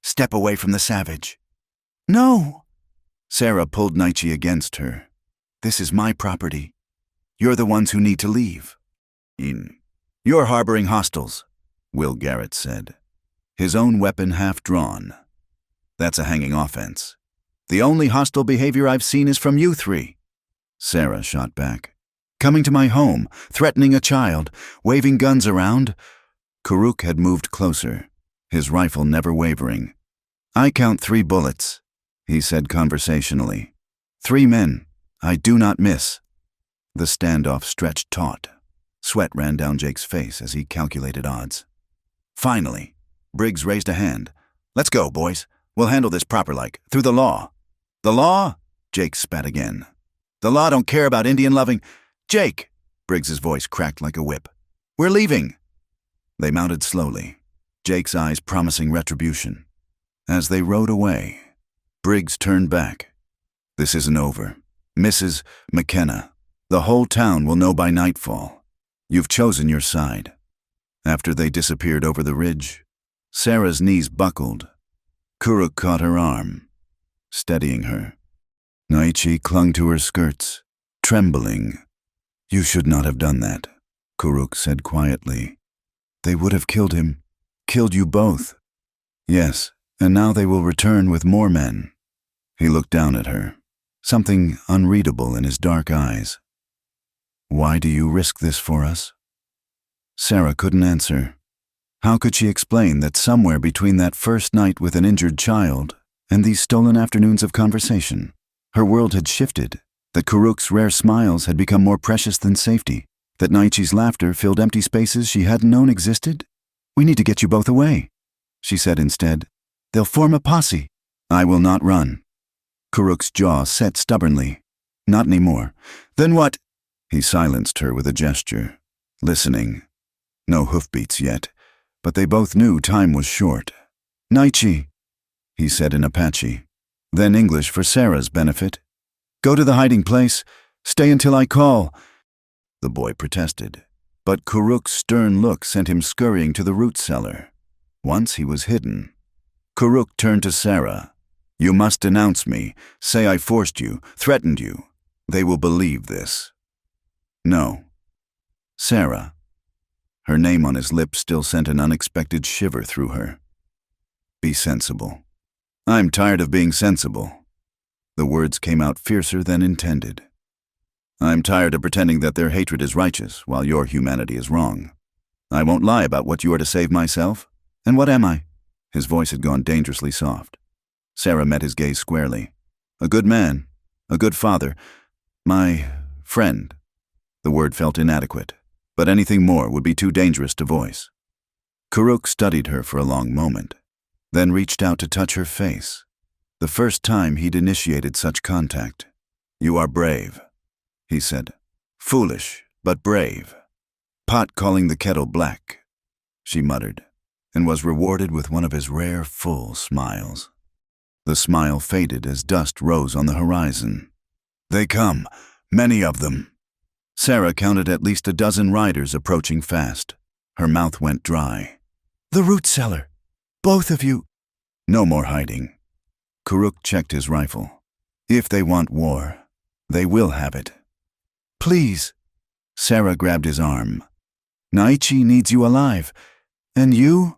step away from the savage." "No!" Sarah pulled Naichi against her. "This is my property. You're the ones who need to leave." "You're harboring hostiles," Will Garrett said, his own weapon half drawn. "That's a hanging offense. The only hostile behavior I've seen is from you 3. Sarah shot back. "Coming to my home, threatening a child, waving guns around." Karuk had moved closer, his rifle never wavering. "I count 3 bullets," he said conversationally. 3 men, I do not miss. The standoff stretched taut. Sweat ran down Jake's face as he calculated odds. Finally, Briggs raised a hand. Let's go, boys. We'll handle this proper-like, through the law. The law? Jake spat again. The law don't care about Indian-loving. Jake! Briggs's voice cracked like a whip. We're leaving. They mounted slowly, Jake's eyes promising retribution. As they rode away, Briggs turned back. This isn't over. Mrs. McKenna, the whole town will know by nightfall. You've chosen your side. After they disappeared over the ridge, Sarah's knees buckled. Kuruk caught her arm, steadying her. Naichi clung to her skirts, trembling. You should not have done that, Kuruk said quietly. They would have killed him, killed you both. Yes, and now they will return with more men. He looked down at her, something unreadable in his dark eyes. Why do you risk this for us? Sarah couldn't answer. How could she explain that somewhere between that first night with an injured child and these stolen afternoons of conversation, her world had shifted, that Kuruk's rare smiles had become more precious than safety, that Naichi's laughter filled empty spaces she hadn't known existed? We need to get you both away, she said instead. They'll form a posse. I will not run. Kuruk's jaw set stubbornly. Not anymore. Then what? He silenced her with a gesture, listening. No hoofbeats yet, but they both knew time was short. Naichi, he said in Apache, then English for Sarah's benefit. Go to the hiding place. Stay until I call. The boy protested, but Kuruk's stern look sent him scurrying to the root cellar. Once he was hidden. Kuruk turned to Sarah. You must denounce me. Say I forced you, threatened you. They will believe this. No. Sarah. Her name on his lips still sent an unexpected shiver through her. Be sensible. I'm tired of being sensible. The words came out fiercer than intended. I'm tired of pretending that their hatred is righteous while your humanity is wrong. I won't lie about what you are to save myself. And what am I? His voice had gone dangerously soft. Sarah met his gaze squarely. A good man. A good father. My friend. The word felt inadequate, but anything more would be too dangerous to voice. Kuruk studied her for a long moment, then reached out to touch her face. The first time he'd initiated such contact. You are brave, he said. Foolish, but brave. Pot calling the kettle black, she muttered, and was rewarded with one of his rare, full smiles. The smile faded as dust rose on the horizon. They come, many of them. Sarah counted at least a dozen riders approaching fast. Her mouth went dry. The root cellar. Both of you. No more hiding. Kuruk checked his rifle. If they want war, they will have it. Please. Sarah grabbed his arm. Naichi needs you alive. And you?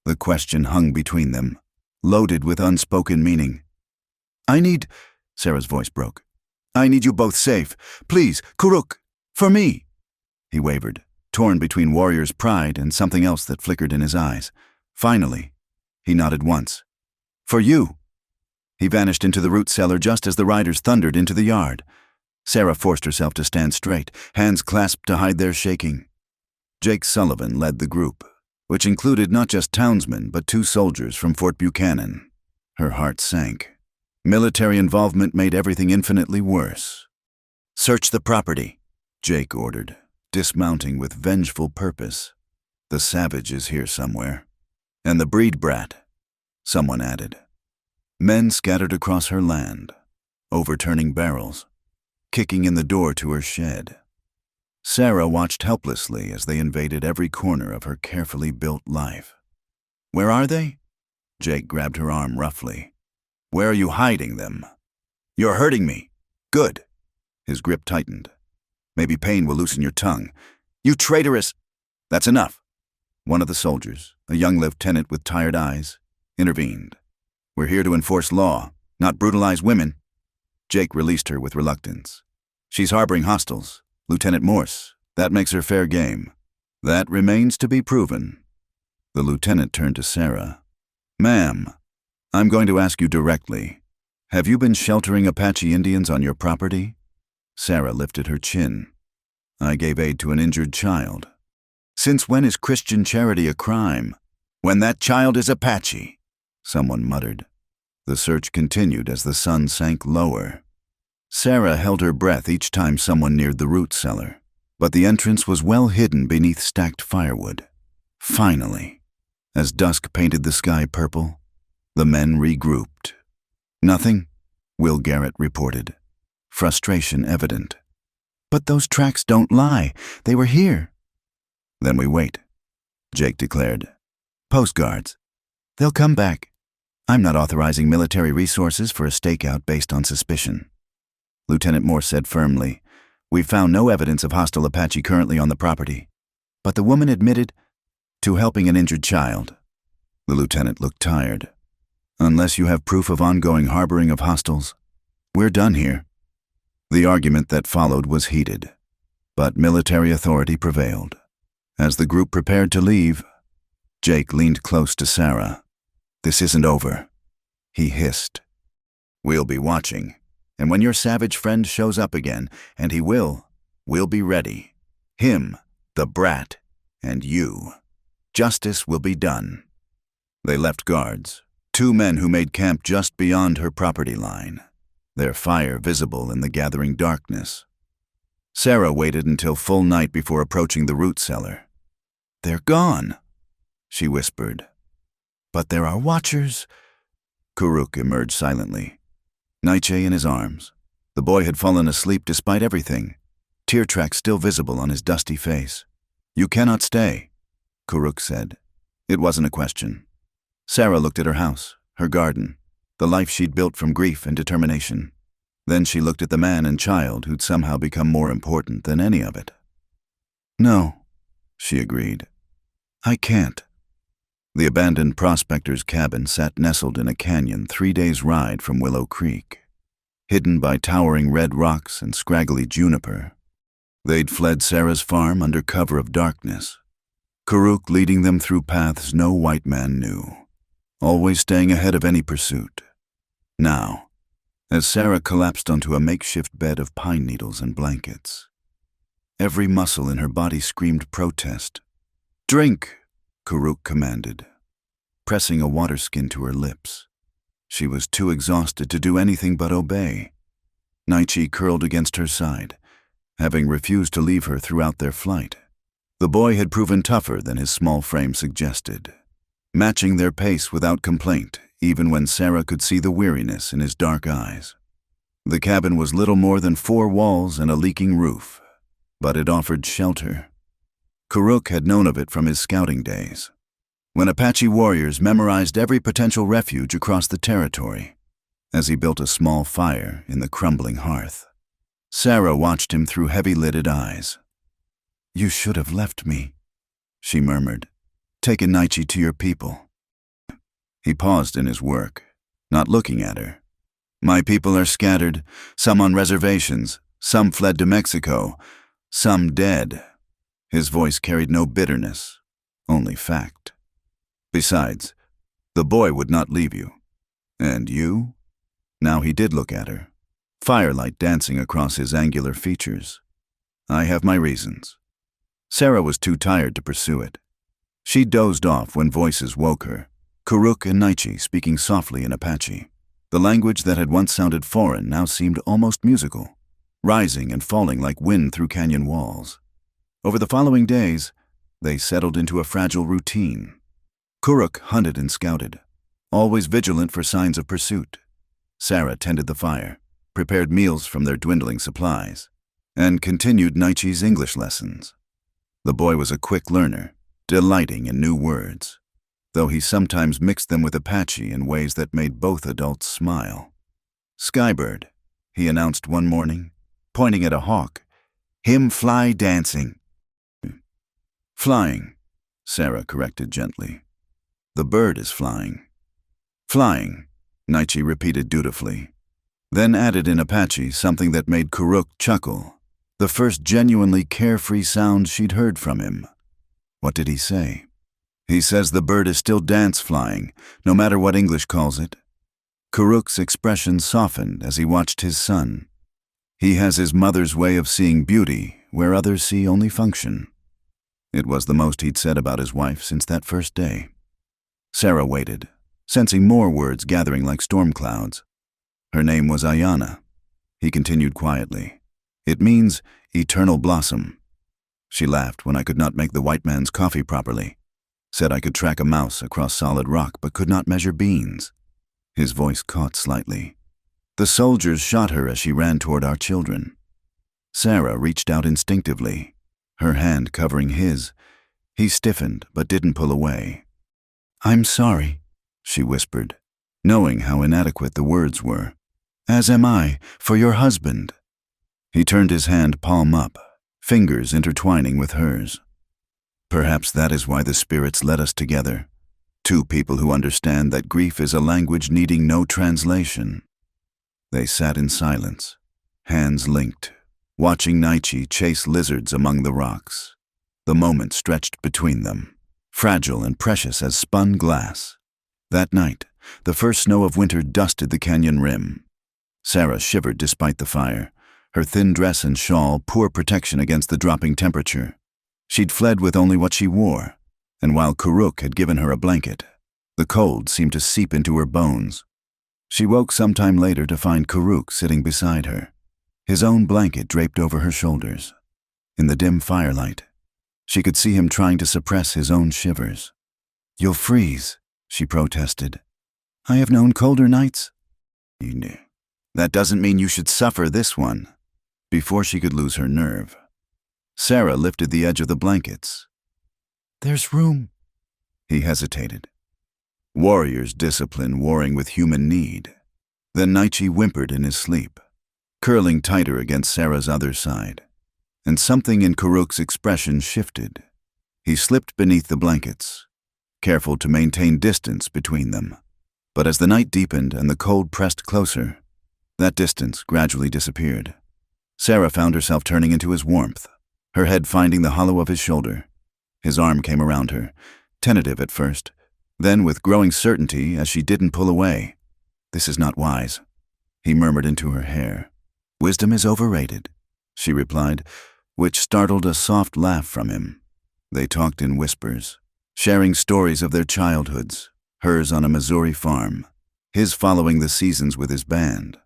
The question hung between them, loaded with unspoken meaning. I need... Sarah's voice broke. I need you both safe. Please, Kuruk. For me. He wavered, torn between warrior's pride and something else that flickered in his eyes. Finally, he nodded once. For you. He vanished into the root cellar just as the riders thundered into the yard. Sarah forced herself to stand straight, hands clasped to hide their shaking. Jake Sullivan led the group, which included not just townsmen but 2 soldiers from Fort Buchanan. Her heart sank. Military involvement made everything infinitely worse. Search the property, Jake ordered, dismounting with vengeful purpose. The savage is here somewhere. And the breed brat, someone added. Men scattered across her land, overturning barrels, kicking in the door to her shed. Sarah watched helplessly as they invaded every corner of her carefully built life. Where are they? Jake grabbed her arm roughly. Where are you hiding them? You're hurting me. Good. His grip tightened. Maybe pain will loosen your tongue. You traitorous! That's enough. One of the soldiers, a young lieutenant with tired eyes, intervened. We're here to enforce law, not brutalize women. Jake released her with reluctance. She's harboring hostiles. Lieutenant Morse. That makes her fair game. That remains to be proven. The lieutenant turned to Sarah. Ma'am, I'm going to ask you directly. Have you been sheltering Apache Indians on your property? Sarah lifted her chin. I gave aid to an injured child. Since when is Christian charity a crime? When that child is Apache, someone muttered. The search continued as the sun sank lower. Sarah held her breath each time someone neared the root cellar, but the entrance was well hidden beneath stacked firewood. Finally, as dusk painted the sky purple, the men regrouped. Nothing, Will Garrett reported, frustration evident. But those tracks don't lie. They were here. Then we wait, Jake declared. Postguards. They'll come back. I'm not authorizing military resources for a stakeout based on suspicion. Lieutenant Morse said firmly, We've found no evidence of hostile Apache currently on the property. But the woman admitted to helping an injured child. The lieutenant looked tired. Unless you have proof of ongoing harboring of hostiles, we're done here. The argument that followed was heated, but military authority prevailed. As the group prepared to leave, Jake leaned close to Sarah. This isn't over, he hissed. We'll be watching, and when your savage friend shows up again, and he will, we'll be ready. Him, the brat, and you. Justice will be done. They left guards, 2 men who made camp just beyond her property line, their fire visible in the gathering darkness. Sarah waited until full night before approaching the root cellar. They're gone, she whispered. But there are watchers. Kuruk emerged silently, Nietzsche in his arms. The boy had fallen asleep despite everything, tear tracks still visible on his dusty face. You cannot stay, Kuruk said. It wasn't a question. Sarah looked at her house, her garden, the life she'd built from grief and determination. Then she looked at the man and child who'd somehow become more important than any of it. No, she agreed. I can't. The abandoned prospector's cabin sat nestled in a canyon 3 days' ride from Willow Creek, hidden by towering red rocks and scraggly juniper. They'd fled Sarah's farm under cover of darkness, Kuruk leading them through paths no white man knew, always staying ahead of any pursuit. Now, as Sarah collapsed onto a makeshift bed of pine needles and blankets, every muscle in her body screamed protest. Drink, Kuruk commanded, pressing a water skin to her lips. She was too exhausted to do anything but obey. Nietzsche curled against her side, having refused to leave her throughout their flight. The boy had proven tougher than his small frame suggested, matching their pace without complaint, even when Sarah could see the weariness in his dark eyes. The cabin was little more than 4 walls and a leaking roof, but it offered shelter. Kuruk had known of it from his scouting days, when Apache warriors memorized every potential refuge across the territory, as he built a small fire in the crumbling hearth. Sarah watched him through heavy-lidded eyes. You should have left me, she murmured. Taken Nietzsche to your people. He paused in his work, not looking at her. My people are scattered, some on reservations, some fled to Mexico, some dead. His voice carried no bitterness, only fact. Besides, the boy would not leave you. And you? Now he did look at her, firelight dancing across his angular features. I have my reasons. Sarah was too tired to pursue it. She dozed off when voices woke her, Kuruk and Nietzsche speaking softly in Apache. The language that had once sounded foreign now seemed almost musical, rising and falling like wind through canyon walls. Over the following days, they settled into a fragile routine. Kuruk hunted and scouted, always vigilant for signs of pursuit. Sarah tended the fire, prepared meals from their dwindling supplies, and continued Nietzsche's English lessons. The boy was a quick learner, delighting in new words, though he sometimes mixed them with Apache in ways that made both adults smile. Skybird, he announced one morning, pointing at a hawk. Him fly dancing. Flying, Sarah corrected gently. The bird is flying. Flying, Nietzsche repeated dutifully, then added in Apache something that made Kuruk chuckle, the first genuinely carefree sound she'd heard from him. What did he say? He says the bird is still dance-flying, no matter what English calls it. Kuruk's expression softened as he watched his son. He has his mother's way of seeing beauty where others see only function. It was the most he'd said about his wife since that first day. Sarah waited, sensing more words gathering like storm clouds. Her name was Ayana. He continued quietly. It means eternal blossom. She laughed when I could not make the white man's coffee properly, said I could track a mouse across solid rock but could not measure beans. His voice caught slightly. The soldiers shot her as she ran toward our children. Sarah reached out instinctively, her hand covering his. He stiffened but didn't pull away. "I'm sorry," she whispered, knowing how inadequate the words were. "As am I, for your husband." He turned his hand palm up, fingers intertwining with hers. Perhaps that is why the spirits led us together. Two people who understand that grief is a language needing no translation. They sat in silence, hands linked, watching Naichi chase lizards among the rocks. The moment stretched between them, fragile and precious as spun glass. That night, the first snow of winter dusted the canyon rim. Sarah shivered despite the fire, her thin dress and shawl poor protection against the dropping temperature. She'd fled with only what she wore, and while Karuk had given her a blanket, the cold seemed to seep into her bones. She woke sometime later to find Karuk sitting beside her, his own blanket draped over her shoulders. In the dim firelight, she could see him trying to suppress his own shivers. "You'll freeze," she protested. "I have known colder nights." "You knew. That doesn't mean you should suffer this one." Before she could lose her nerve, Sarah lifted the edge of the blankets. "There's room." He hesitated. Warrior's discipline warring with human need. Then Naichi whimpered in his sleep, curling tighter against Sarah's other side. And something in Karuk's expression shifted. He slipped beneath the blankets, careful to maintain distance between them. But as the night deepened and the cold pressed closer, that distance gradually disappeared. Sarah found herself turning into his warmth, her head finding the hollow of his shoulder. His arm came around her, tentative at first, then with growing certainty as she didn't pull away. "This is not wise," he murmured into her hair. "Wisdom is overrated," she replied, which startled a soft laugh from him. They talked in whispers, sharing stories of their childhoods, hers on a Missouri farm, his following the seasons with his band.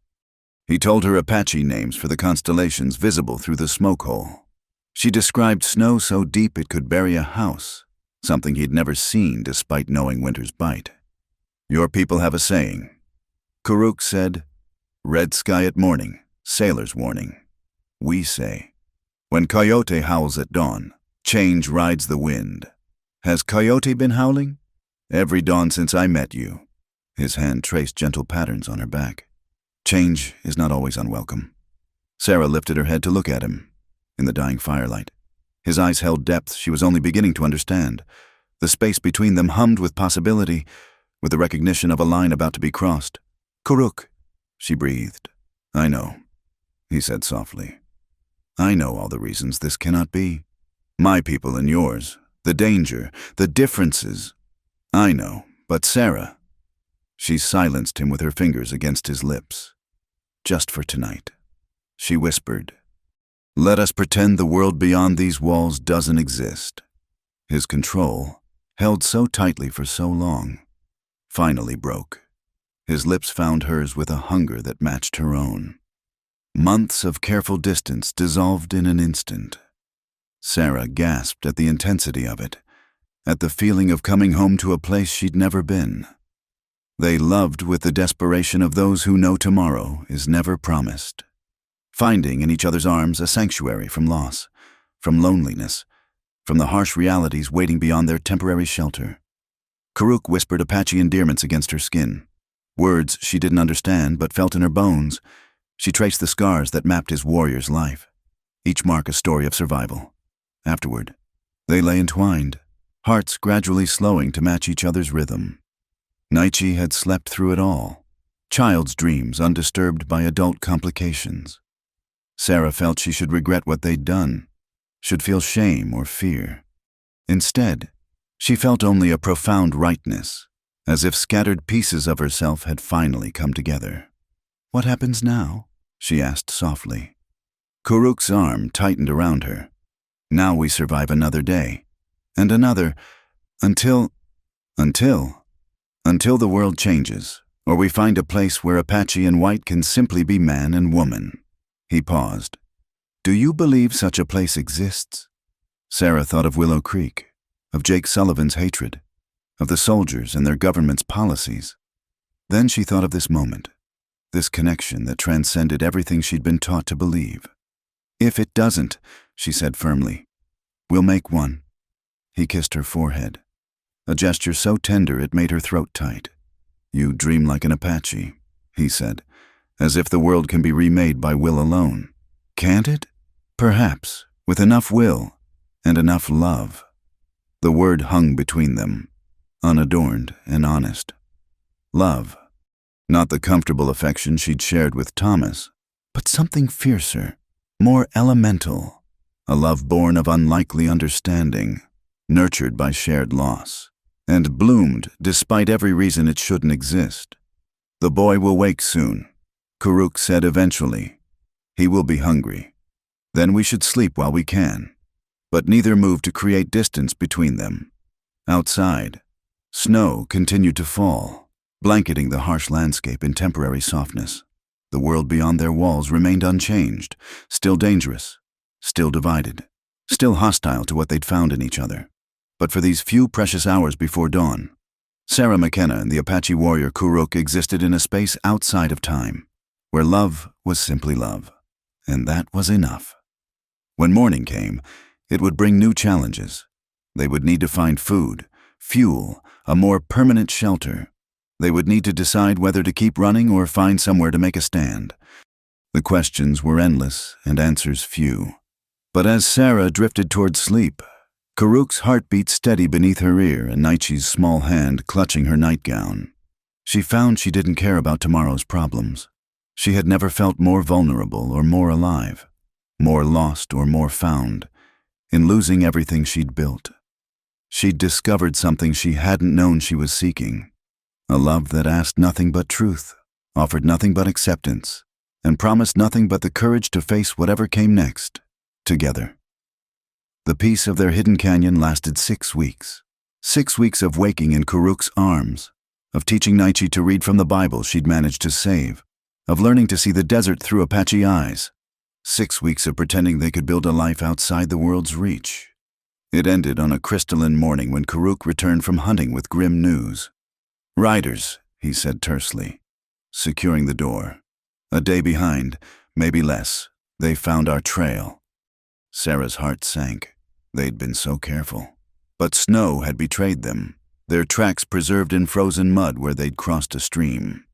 He told her Apache names for the constellations visible through the smoke hole. She described snow so deep it could bury a house, something he'd never seen despite knowing winter's bite. "Your people have a saying," Karuk said. "Red sky at morning, sailor's warning. We say, when coyote howls at dawn, change rides the wind. Has coyote been howling? Every dawn since I met you." His hand traced gentle patterns on her back. "Change is not always unwelcome." Sarah lifted her head to look at him. In the dying firelight, his eyes held depth she was only beginning to understand. The space between them hummed with possibility, with the recognition of a line about to be crossed. "Karuk," she breathed. "I know," he said softly. "I know all the reasons this cannot be. My people and yours, the danger, the differences. I know, but Sarah..." She silenced him with her fingers against his lips. "Just for tonight," she whispered. "Let us pretend the world beyond these walls doesn't exist." His control, held so tightly for so long, finally broke. His lips found hers with a hunger that matched her own. Months of careful distance dissolved in an instant. Sarah gasped at the intensity of it, at the feeling of coming home to a place she'd never been. They loved with the desperation of those who know tomorrow is never promised, finding in each other's arms a sanctuary from loss, from loneliness, from the harsh realities waiting beyond their temporary shelter. Karuk whispered Apache endearments against her skin, words she didn't understand but felt in her bones. She traced the scars that mapped his warrior's life, each mark a story of survival. Afterward, they lay entwined, hearts gradually slowing to match each other's rhythm. Naichi had slept through it all, child's dreams undisturbed by adult complications. Sarah felt she should regret what they'd done, should feel shame or fear. Instead, she felt only a profound rightness, as if scattered pieces of herself had finally come together. "What happens now?" she asked softly. Kuruk's arm tightened around her. Now we survive another day. And another, until the world changes, or we find a place where Apache and white can simply be man and woman. He paused. Do you believe such a place exists? Sarah thought of Willow Creek, of Jake Sullivan's hatred, of the soldiers and their government's policies. Then she thought of this moment, this connection that transcended everything she'd been taught to believe. If it doesn't, she said firmly, we'll make one. He kissed her forehead, a gesture so tender it made her throat tight. You dream like an Apache, he said, as if the world can be remade by will alone. Can't it? Perhaps, with enough will and enough love. The word hung between them, unadorned and honest. Love. Not the comfortable affection she'd shared with Thomas, but something fiercer, more elemental. A love born of unlikely understanding, nurtured by shared loss, and bloomed despite every reason it shouldn't exist. The boy will wake soon, Kuruk said eventually. He will be hungry. Then we should sleep while we can. But neither moved to create distance between them. Outside, snow continued to fall, blanketing the harsh landscape in temporary softness. The world beyond their walls remained unchanged, still dangerous, still divided, still hostile to what they'd found in each other. But for these few precious hours before dawn, Sarah McKenna and the Apache warrior Kuruk existed in a space outside of time, where love was simply love, and that was enough. When morning came, it would bring new challenges. They would need to find food, fuel, a more permanent shelter. They would need to decide whether to keep running or find somewhere to make a stand. The questions were endless and answers few. But as Sarah drifted toward sleep, Kuruk's heartbeat steady beneath her ear and Naichi's small hand clutching her nightgown, she found she didn't care about tomorrow's problems. She had never felt more vulnerable or more alive, more lost or more found, in losing everything she'd built. She'd discovered something she hadn't known she was seeking, a love that asked nothing but truth, offered nothing but acceptance, and promised nothing but the courage to face whatever came next, together. The peace of their hidden canyon lasted 6 weeks. 6 weeks of waking in Kuruk's arms, of teaching Naichi to read from the Bible she'd managed to save, of learning to see the desert through Apache eyes. 6 weeks of pretending they could build a life outside the world's reach. It ended on a crystalline morning when Kuruk returned from hunting with grim news. Riders, he said tersely, securing the door. A day behind, maybe less, they found our trail. Sarah's heart sank. They'd been so careful. But snow had betrayed them, their tracks preserved in frozen mud where they'd crossed a stream.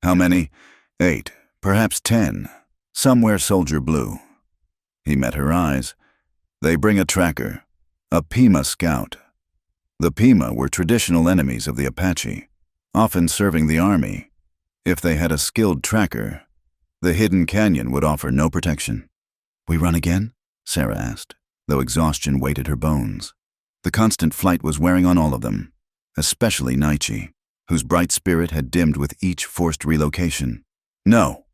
How many? 8, perhaps 10. Somewhere Soldier Blue. He met her eyes. They bring a tracker, a Pima scout. The Pima were traditional enemies of the Apache, often serving the army. If they had a skilled tracker, the hidden canyon would offer no protection. We run again? Sarah asked, though exhaustion weighted her bones. The constant flight was wearing on all of them, especially Naichi, whose bright spirit had dimmed with each forced relocation. No.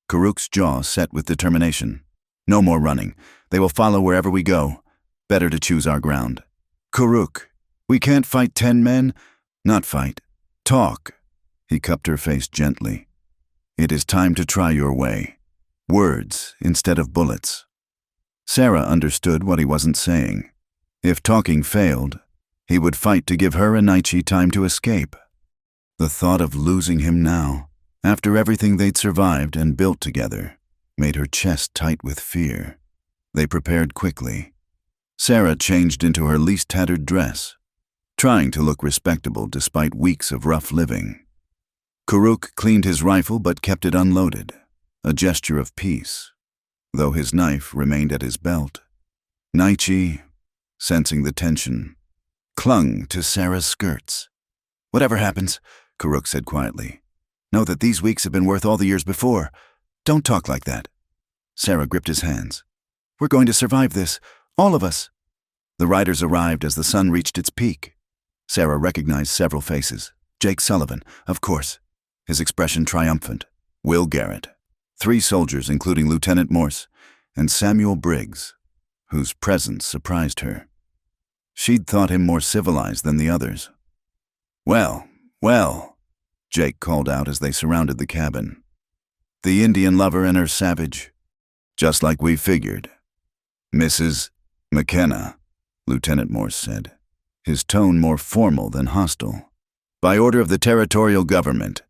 Kuruk's jaw set with determination. No more running. They will follow wherever we go. Better to choose our ground. Kuruk, we can't fight 10 men. Not fight. Talk. He cupped her face gently. It is time to try your way. Words instead of bullets. Sarah understood what he wasn't saying. If talking failed, he would fight to give her and Naichi time to escape. The thought of losing him now, after everything they'd survived and built together, made her chest tight with fear. They prepared quickly. Sarah changed into her least tattered dress, trying to look respectable despite weeks of rough living. Kuruk cleaned his rifle but kept it unloaded, a gesture of peace, though his knife remained at his belt. Naichi, sensing the tension, clung to Sarah's skirts. Whatever happens, Kuruk said quietly, know that these weeks have been worth all the years before. Don't talk like that. Sarah gripped his hands. We're going to survive this, all of us. The riders arrived as the sun reached its peak. Sarah recognized several faces. Jake Sullivan, of course, his expression triumphant. Will Garrett. 3 soldiers, including Lieutenant Morse. and Samuel Briggs, whose presence surprised her. She'd thought him more civilized than the others. "Well, well," Jake called out as they surrounded the cabin. "The Indian lover and her savage? Just like we figured." "Mrs. McKenna," Lieutenant Morse said, his tone more formal than hostile. "By order of the territorial government,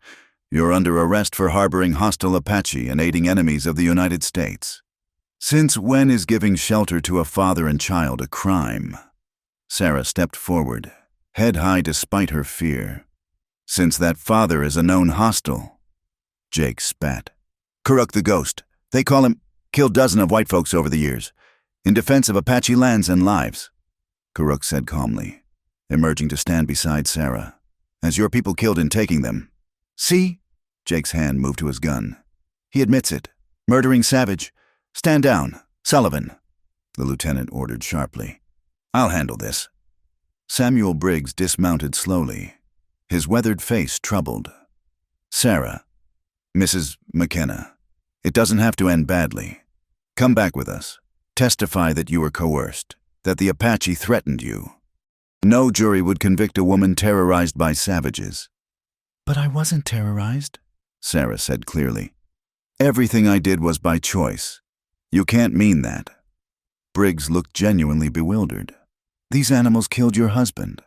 you're under arrest for harboring hostile Apache and aiding enemies of the United States. Since when is giving shelter to a father and child a crime?" Sarah stepped forward, head high despite her fear. "Since that father is a known hostile." Jake spat. "Kuruk the Ghost. They call him. Killed dozens of white folks over the years, in defense of Apache lands and lives," Kuruk said calmly, emerging to stand beside Sarah. "As your people killed in taking them." "See?" Jake's hand moved to his gun. "He admits it. Murdering savage. Stand down, Sullivan," the lieutenant ordered sharply. "I'll handle this." Samuel Briggs dismounted slowly, his weathered face troubled. "Sarah, Mrs. McKenna, it doesn't have to end badly. Come back with us. Testify that you were coerced, that the Apache threatened you. No jury would convict a woman terrorized by savages." "But I wasn't terrorized," Sarah said clearly. "Everything I did was by choice. You can't mean that." Briggs looked genuinely bewildered. "These animals killed your husband.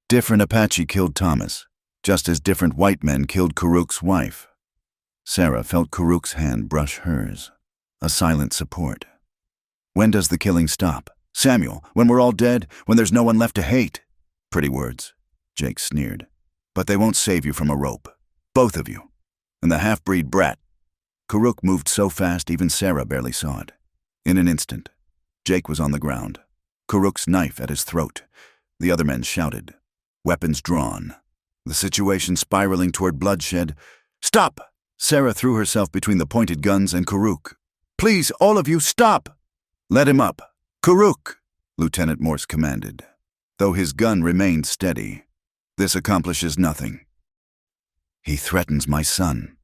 Different Apache killed Thomas, just as different white men killed Kuruk's wife." Sarah felt Kuruk's hand brush hers, a silent support. "When does the killing stop? Samuel, when we're all dead, when there's no one left to hate." "Pretty words," Jake sneered. "But they won't save you from a rope. Both of you. And the half-breed brat." Kuruk moved so fast even Sarah barely saw it. In an instant, Jake was on the ground, Kuruk's knife at his throat. The other men shouted, weapons drawn, the situation spiraling toward bloodshed. "Stop!" Sarah threw herself between the pointed guns and Kuruk. "Please, all of you, stop!" "Let him up. Kuruk!" Lieutenant Morse commanded, though his gun remained steady. "This accomplishes nothing." "He threatens my son."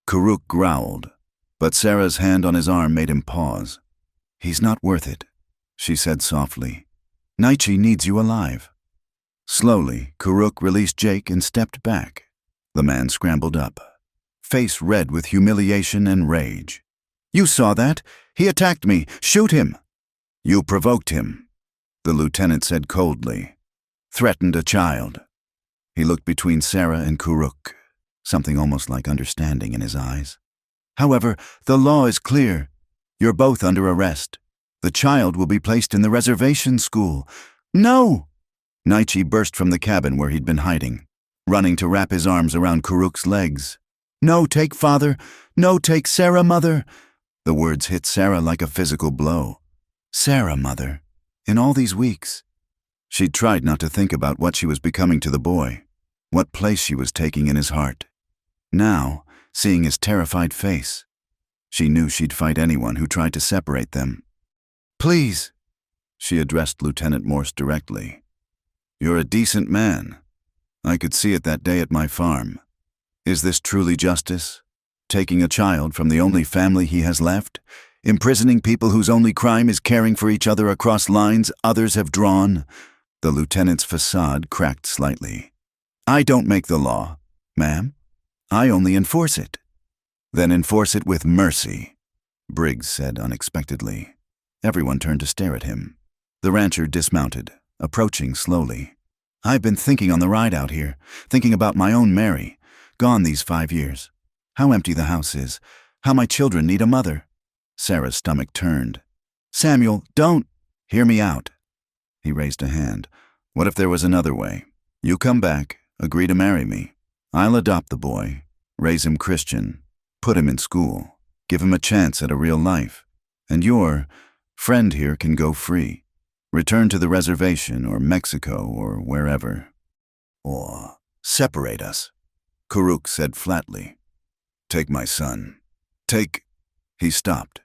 Kuruk growled, but Sarah's hand on his arm made him pause. "He's not worth it," she said softly. "Naichi needs you alive." Slowly, Kuruk released Jake and stepped back. The man scrambled up, face red with humiliation and rage. "You saw that? He attacked me. Shoot him." "You provoked him," the lieutenant said coldly. "Threatened a child." He looked between Sarah and Kuruk, something almost like understanding in his eyes. "However, the law is clear. You're both under arrest. The child will be placed in the reservation school." "No!" Naichi burst from the cabin where he'd been hiding, running to wrap his arms around Kuruk's legs. "No, take father. No, take Sarah, mother." The words hit Sarah like a physical blow. Sarah, mother. In all these weeks. She'd tried not to think about what she was becoming to the boy, what place she was taking in his heart. Now, seeing his terrified face, she knew she'd fight anyone who tried to separate them. "Please," she addressed Lieutenant Morse directly. "You're a decent man. I could see it that day at my farm. Is this truly justice? Taking a child from the only family he has left? Imprisoning people whose only crime is caring for each other across lines others have drawn?" The lieutenant's facade cracked slightly. "I don't make the law, ma'am. I only enforce it." "Then enforce it with mercy," Briggs said unexpectedly. Everyone turned to stare at him. The rancher dismounted, approaching slowly. "I've been thinking on the ride out here, thinking about my own Mary, gone these 5 years. How empty the house is, how my children need a mother." Sarah's stomach turned. "Samuel, don't. Hear me out." He raised a hand. "What if there was another way? You come back, agree to marry me. I'll adopt the boy, raise him Christian, put him in school, give him a chance at a real life. And your friend here can go free. Return to the reservation or Mexico or wherever. Or separate us," Kuruk said flatly. "Take my son. Take—" He stopped,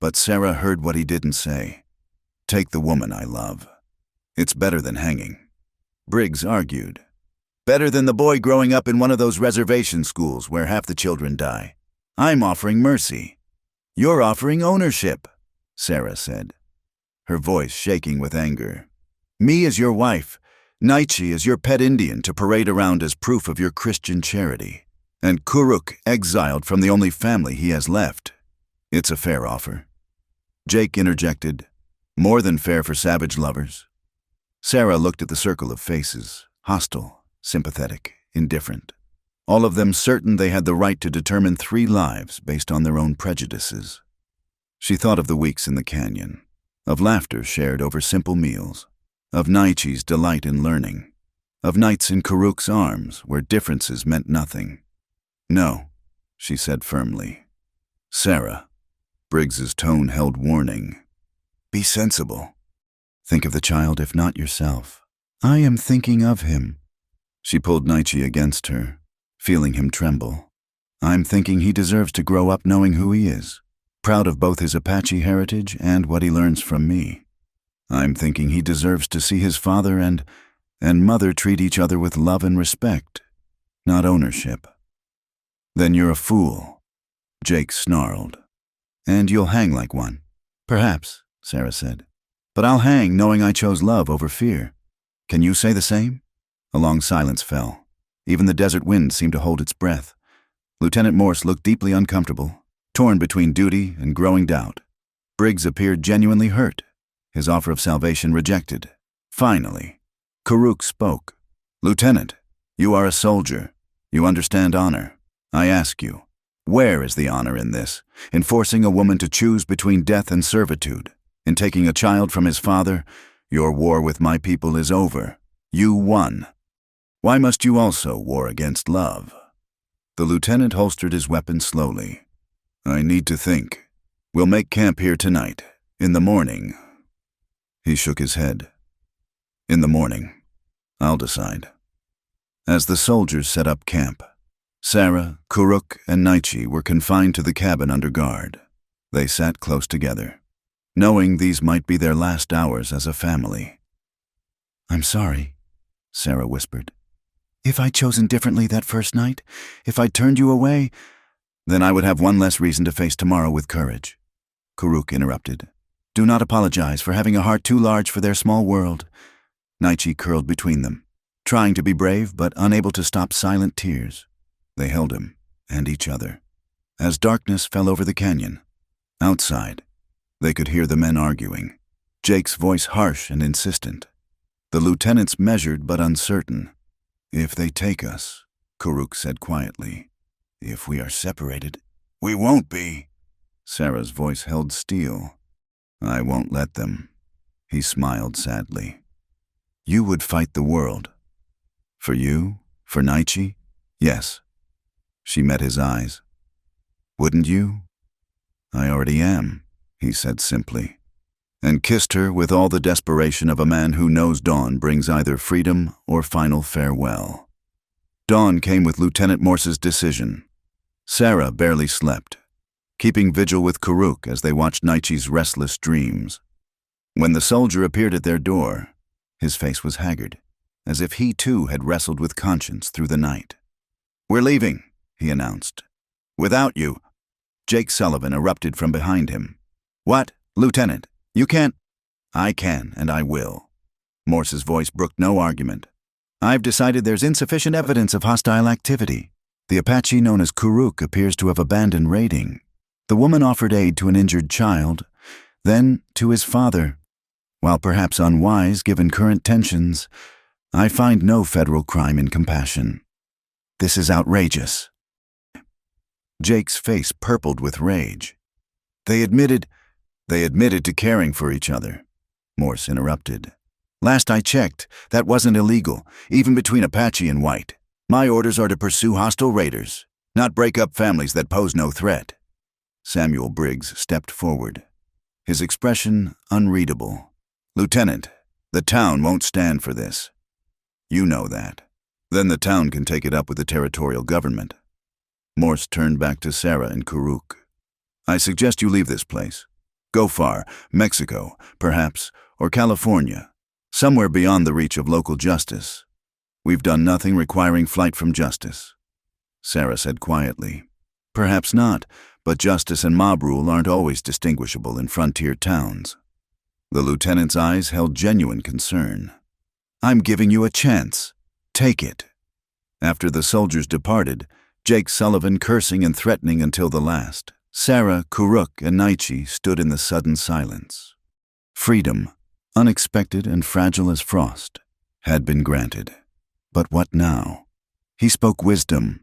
but Sarah heard what he didn't say. "Take the woman I love. It's better than hanging." Briggs argued. "Better than the boy growing up in one of those reservation schools where half the children die. I'm offering mercy. You're offering ownership." Sarah said, her voice shaking with anger. Me as your wife, Naichi as your pet Indian to parade around as proof of your Christian charity, and Kuruk exiled from the only family he has left. It's a fair offer. Jake interjected, more than fair for savage lovers. Sarah looked at the circle of faces, hostile, sympathetic, indifferent, all of them certain they had the right to determine 3 lives based on their own prejudices. She thought of the weeks in the canyon, of laughter shared over simple meals, of Naichi's delight in learning, of nights in Kuruk's arms where differences meant nothing. No, she said firmly. Sarah, Briggs's tone held warning. Be sensible. Think of the child if not yourself. I am thinking of him. She pulled Naichi against her, feeling him tremble. I'm thinking he deserves to grow up knowing who he is, proud of both his Apache heritage and what he learns from me. I'm thinking he deserves to see his father and mother treat each other with love and respect, not ownership. Then you're a fool, Jake snarled. And you'll hang like one. Perhaps, Sarah said. But I'll hang knowing I chose love over fear. Can you say the same? A long silence fell. Even the desert wind seemed to hold its breath. Lieutenant Morse looked deeply uncomfortable, torn between duty and growing doubt. Briggs appeared genuinely hurt, his offer of salvation rejected. Finally, Kuruk spoke. Lieutenant, you are a soldier. You understand honor. I ask you, where is the honor in this? In forcing a woman to choose between death and servitude? In taking a child from his father? Your war with my people is over. You won. Why must you also war against love? The lieutenant holstered his weapon slowly. I need to think. We'll make camp here tonight. In the morning. He shook his head. In the morning. I'll decide. As the soldiers set up camp, Sarah, Kuruk, and Naichi were confined to the cabin under guard. They sat close together, knowing these might be their last hours as a family. I'm sorry, Sarah whispered. If I'd chosen differently that first night, if I'd turned you away, then I would have one less reason to face tomorrow with courage. Kuruk interrupted. Do not apologize for having a heart too large for their small world. Naichi curled between them, trying to be brave but unable to stop silent tears. They held him, and each other. As darkness fell over the canyon, outside, they could hear the men arguing, Jake's voice harsh and insistent, the lieutenant's measured but uncertain. If they take us, Kuruk said quietly. If we are separated, we won't be. Sarah's voice held steel. I won't let them. He smiled sadly. You would fight the world. For you? For Naichi? Yes. She met his eyes. Wouldn't you? I already am, he said simply, and kissed her with all the desperation of a man who knows dawn brings either freedom or final farewell. Dawn came with Lieutenant Morse's decision. Sarah barely slept, keeping vigil with Kuruk as they watched Naichi's restless dreams. When the soldier appeared at their door, his face was haggard, as if he too had wrestled with conscience through the night. We're leaving, he announced. Without you. Jake Sullivan erupted from behind him. What, Lieutenant? You can't. I can, and I will. Morse's voice brooked no argument. I've decided there's insufficient evidence of hostile activity. The Apache known as Kuruk appears to have abandoned raiding. The woman offered aid to an injured child, then to his father. While perhaps unwise given current tensions, I find no federal crime in compassion. This is outrageous. Jake's face purpled with rage. They admitted to caring for each other. Morse interrupted. Last I checked, that wasn't illegal, even between Apache and white. My orders are to pursue hostile raiders, not break up families that pose no threat. Samuel Briggs stepped forward, his expression unreadable. Lieutenant, the town won't stand for this. You know that. Then the town can take it up with the territorial government. Morse turned back to Sarah and Kuruk. I suggest you leave this place. Go far, Mexico, perhaps, or California, somewhere beyond the reach of local justice. We've done nothing requiring flight from justice. Sarah said quietly. Perhaps not, but justice and mob rule aren't always distinguishable in frontier towns. The lieutenant's eyes held genuine concern. "I'm giving you a chance. Take it." After the soldiers departed, Jake Sullivan cursing and threatening until the last, Sarah, Kuruk, and Naichi stood in the sudden silence. Freedom, unexpected and fragile as frost, had been granted. But what now? He spoke wisdom.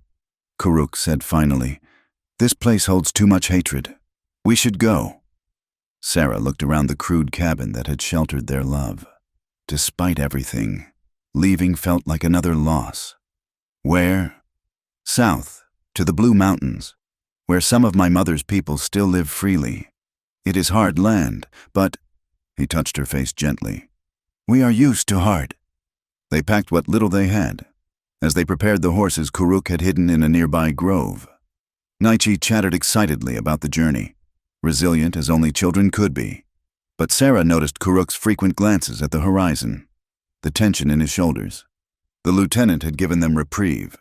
Kuruk said finally, "This place holds too much hatred. We should go." Sarah looked around the crude cabin that had sheltered their love. Despite everything, leaving felt like another loss. Where? South, to the Blue Mountains, where some of my mother's people still live freely. It is hard land, but— he touched her face gently. "We are used to hard." They packed what little they had. As they prepared the horses, Kuruk had hidden in a nearby grove. Naichi chattered excitedly about the journey, resilient as only children could be. But Sarah noticed Kuruk's frequent glances at the horizon, the tension in his shoulders. The lieutenant had given them reprieve,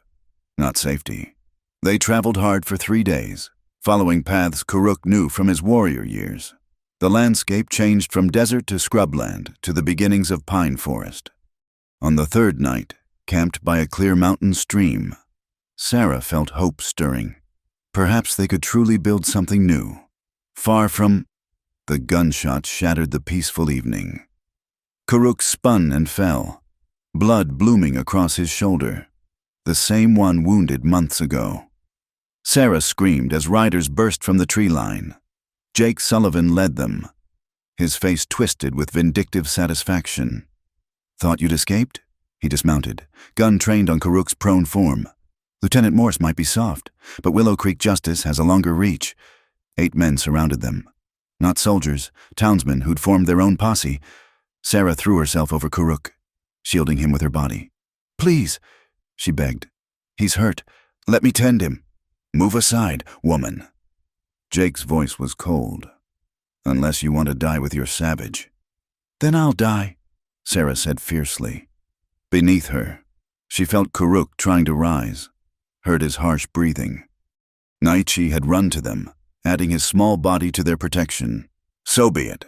not safety. They traveled hard for 3 days, following paths Kuruk knew from his warrior years. The landscape changed from desert to scrubland to the beginnings of pine forest. On the third night, camped by a clear mountain stream, Sarah felt hope stirring. Perhaps they could truly build something new, far from— The gunshot shattered the peaceful evening. Kuruk spun and fell, blood blooming across his shoulder, the same one wounded months ago. Sarah screamed as riders burst from the tree line. Jake Sullivan led them, his face twisted with vindictive satisfaction. "Thought you'd escaped?" He dismounted, gun trained on Kuruk's prone form. "Lieutenant Morse might be soft, but Willow Creek Justice has a longer reach." 8 men surrounded them. Not soldiers, townsmen who'd formed their own posse. Sarah threw herself over Kuruk, shielding him with her body. "Please," she begged. "He's hurt. Let me tend him." "Move aside, woman." Jake's voice was cold. "Unless you want to die with your savage." "Then I'll die," Sarah said fiercely. Beneath her, she felt Kuruk trying to rise, heard his harsh breathing. Naichi had run to them, adding his small body to their protection. "So be it."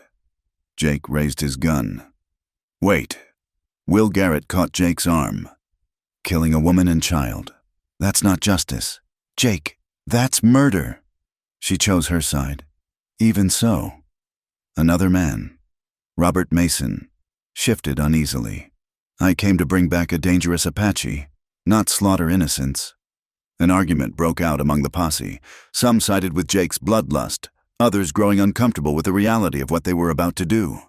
Jake raised his gun. "Wait." Will Garrett caught Jake's arm. "Killing a woman and child. That's not justice. Jake, that's murder." She chose her side. Even so. Another man, Robert Mason, shifted uneasily. "I came to bring back a dangerous Apache, not slaughter innocents." An argument broke out among the posse. Some sided with Jake's bloodlust, others growing uncomfortable with the reality of what they were about to do.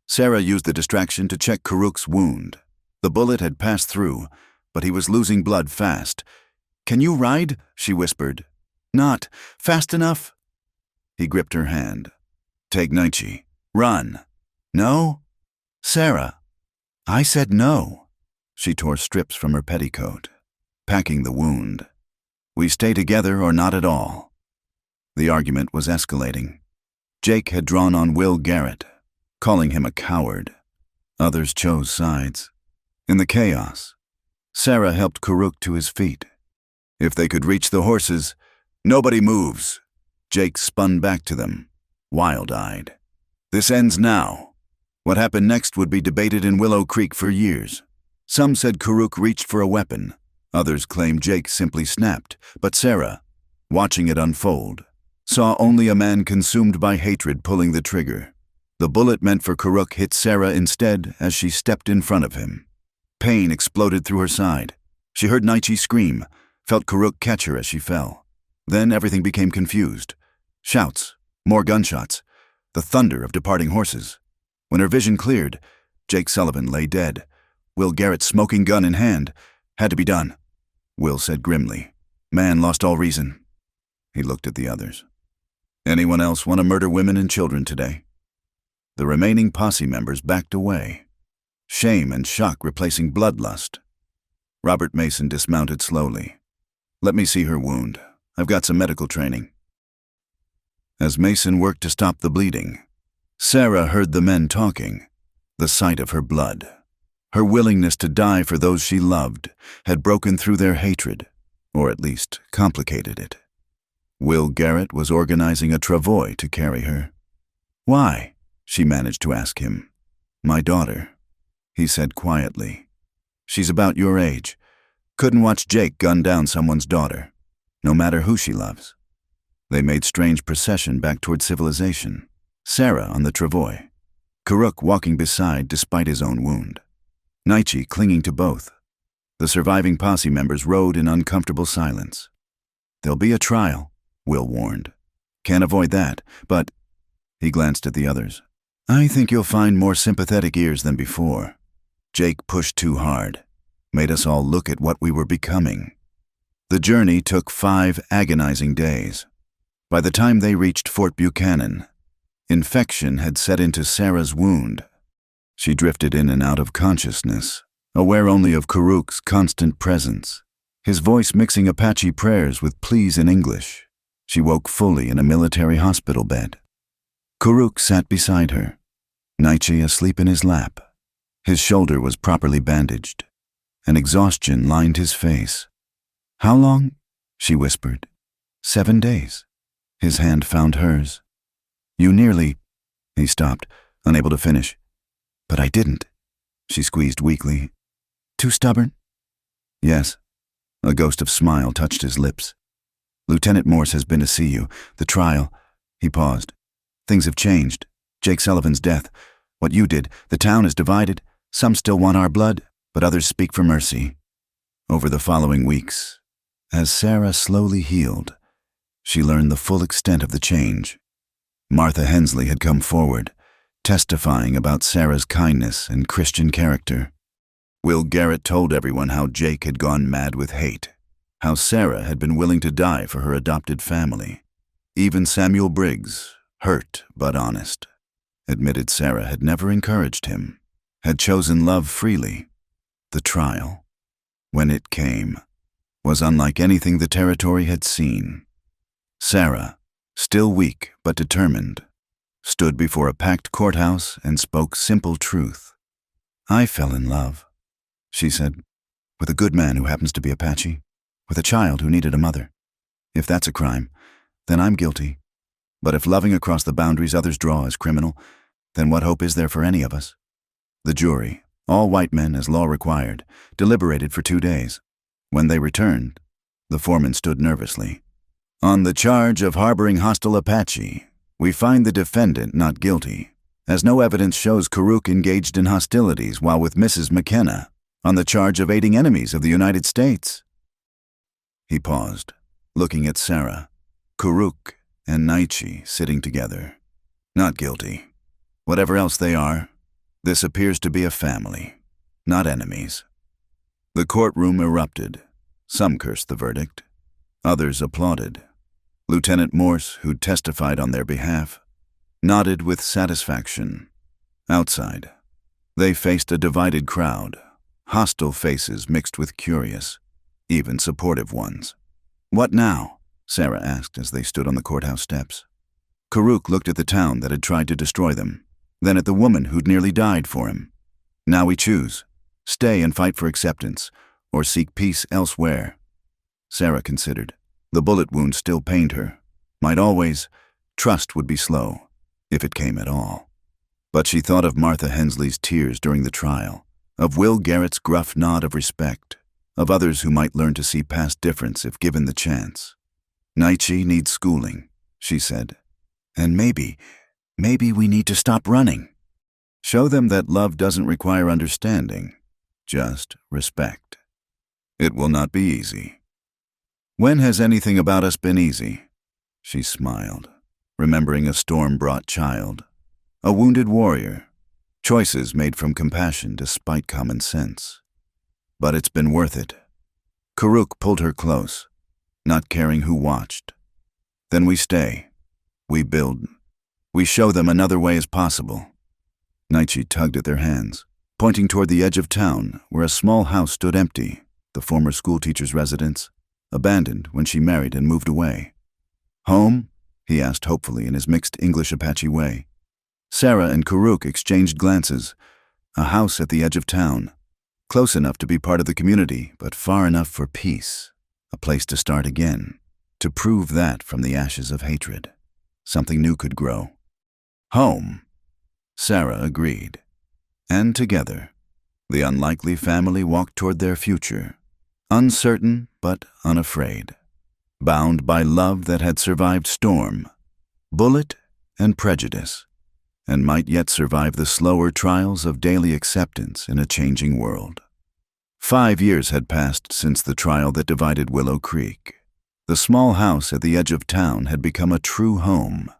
Sarah used the distraction to check Kuruk's wound. The bullet had passed through, but he was losing blood fast. "Can you ride?" she whispered. "Not fast enough?" He gripped her hand. "Take Naichi. Run." "No?" "Sarah." "I said no." She tore strips from her petticoat, packing the wound. "We stay together or not at all." The argument was escalating. Jake had drawn on Will Garrett, calling him a coward. Others chose sides. In the chaos, Sarah helped Kuruk to his feet. If they could reach the horses— "Nobody moves." Jake spun back to them, wild-eyed. "This ends now." What happened next would be debated in Willow Creek for years. Some said Kuruk reached for a weapon. Others claimed Jake simply snapped. But Sarah, watching it unfold, saw only a man consumed by hatred pulling the trigger. The bullet meant for Kuruk hit Sarah instead as she stepped in front of him. Pain exploded through her side. She heard Naichi scream, felt Kuruk catch her as she fell. Then everything became confused. Shouts, more gunshots, the thunder of departing horses. When her vision cleared, Jake Sullivan lay dead. Will Garrett's smoking gun in hand. "Had to be done," Will said grimly. "Man lost all reason." He looked at the others. "Anyone else want to murder women and children today?" The remaining posse members backed away, shame and shock replacing bloodlust. Robert Mason dismounted slowly. "Let me see her wound. I've got some medical training." As Mason worked to stop the bleeding, Sarah heard the men talking. The sight of her blood, her willingness to die for those she loved, had broken through their hatred, or at least complicated it. Will Garrett was organizing a travois to carry her. "Why?" she managed to ask him. "My daughter," he said quietly. "She's about your age. Couldn't watch Jake gun down someone's daughter, no matter who she loves." They made strange procession back toward civilization. Sarah on the travois, Karuk walking beside despite his own wound, Naichi clinging to both. The surviving posse members rode in uncomfortable silence. "There'll be a trial," Will warned. "Can't avoid that, but—" He glanced at the others. "I think you'll find more sympathetic ears than before. Jake pushed too hard, made us all look at what we were becoming." The journey took 5 agonizing days. By the time they reached Fort Buchanan, infection had set into Sarah's wound. She drifted in and out of consciousness, aware only of Karuk's constant presence, his voice mixing Apache prayers with pleas in English. She woke fully in a military hospital bed. Karuk sat beside her, Naichi asleep in his lap. His shoulder was properly bandaged, and exhaustion lined his face. "How long?" she whispered. 7 days. His hand found hers. "You nearly—" He stopped, unable to finish. "But I didn't," she squeezed weakly. "Too stubborn?" "Yes." A ghost of smile touched his lips. "Lieutenant Morse has been to see you. The trial—" He paused. "Things have changed. Jake Sullivan's death. What you did. The town is divided. Some still want our blood, but others speak for mercy." Over the following weeks, as Sarah slowly healed, she learned the full extent of the change. Martha Hensley had come forward, testifying about Sarah's kindness and Christian character. Will Garrett told everyone how Jake had gone mad with hate, how Sarah had been willing to die for her adopted family. Even Samuel Briggs, hurt but honest, admitted Sarah had never encouraged him, had chosen love freely. The trial, when it came, was unlike anything the territory had seen. Sarah, still weak but determined, stood before a packed courthouse and spoke simple truth. "I fell in love," she said, "with a good man who happens to be Apache, with a child who needed a mother. If that's a crime, then I'm guilty. But if loving across the boundaries others draw as criminal, then what hope is there for any of us?" The jury, all white men as law required, deliberated for 2 days. When they returned, the foreman stood nervously. "On the charge of harboring hostile Apache, we find the defendant not guilty, as no evidence shows Karuk engaged in hostilities while with Mrs. McKenna, on the charge of aiding enemies of the United States." He paused, looking at Sarah, Karuk, and Naichi sitting together. "Not guilty. Whatever else they are, this appears to be a family, not enemies." The courtroom erupted. Some cursed the verdict. Others applauded. Lieutenant Morse, who testified on their behalf, nodded with satisfaction. Outside, they faced a divided crowd, hostile faces mixed with curious, even supportive ones. "What now?" Sarah asked as they stood on the courthouse steps. Karuk looked at the town that had tried to destroy them, then at the woman who'd nearly died for him. "Now we choose. Stay and fight for acceptance, or seek peace elsewhere." Sarah considered. The bullet wound still pained her. Might always, trust would be slow, if it came at all. But she thought of Martha Hensley's tears during the trial, of Will Garrett's gruff nod of respect, of others who might learn to see past difference if given the chance. "Naichi needs schooling," she said. "And maybe we need to stop running. Show them that love doesn't require understanding, just respect. It will not be easy." "When has anything about us been easy?" She smiled, remembering a storm-brought child, a wounded warrior, choices made from compassion despite common sense. "But it's been worth it." Karuk pulled her close, not caring who watched. "Then we stay. We build. We show them another way is possible." Naichi tugged at their hands, pointing toward the edge of town where a small house stood empty, the former schoolteacher's residence, abandoned when she married and moved away. "Home?" he asked hopefully in his mixed English Apache way. Sarah and Karuk exchanged glances. A house at the edge of town, close enough to be part of the community, but far enough for peace, a place to start again. to prove that from the ashes of hatred, something new could grow. Home, Sarah agreed. And together, the unlikely family walked toward their future, uncertain but unafraid, bound by love that had survived storm, bullet, and prejudice, and might yet survive the slower trials of daily acceptance in a changing world. 5 years had passed since the trial that divided Willow Creek. The small house at the edge of town had become a true home,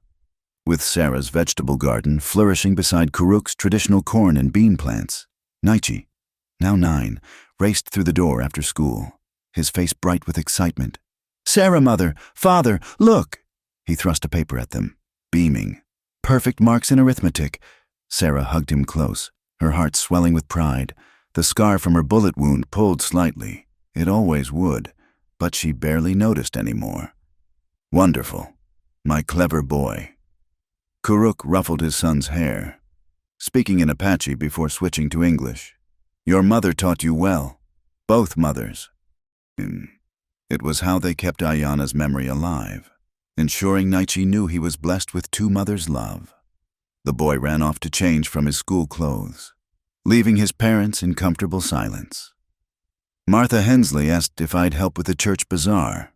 with Sarah's vegetable garden flourishing beside Karuk's traditional corn and bean plants. Naichi, now 9, raced through the door after school, his face bright with excitement. "Sarah, mother, father, look!" He thrust a paper at them, beaming. "Perfect marks in arithmetic." Sarah hugged him close, her heart swelling with pride. The scar from her bullet wound pulled slightly. It always would, but she barely noticed anymore. "Wonderful, my clever boy." Karuk ruffled his son's hair, speaking in Apache before switching to English. "Your mother taught you well. Both mothers." It was how they kept Ayana's memory alive, ensuring Naichi knew he was blessed with 2 mothers' love. The boy ran off to change from his school clothes, leaving his parents in comfortable silence. Martha Hensley asked if I'd help with the church bazaar,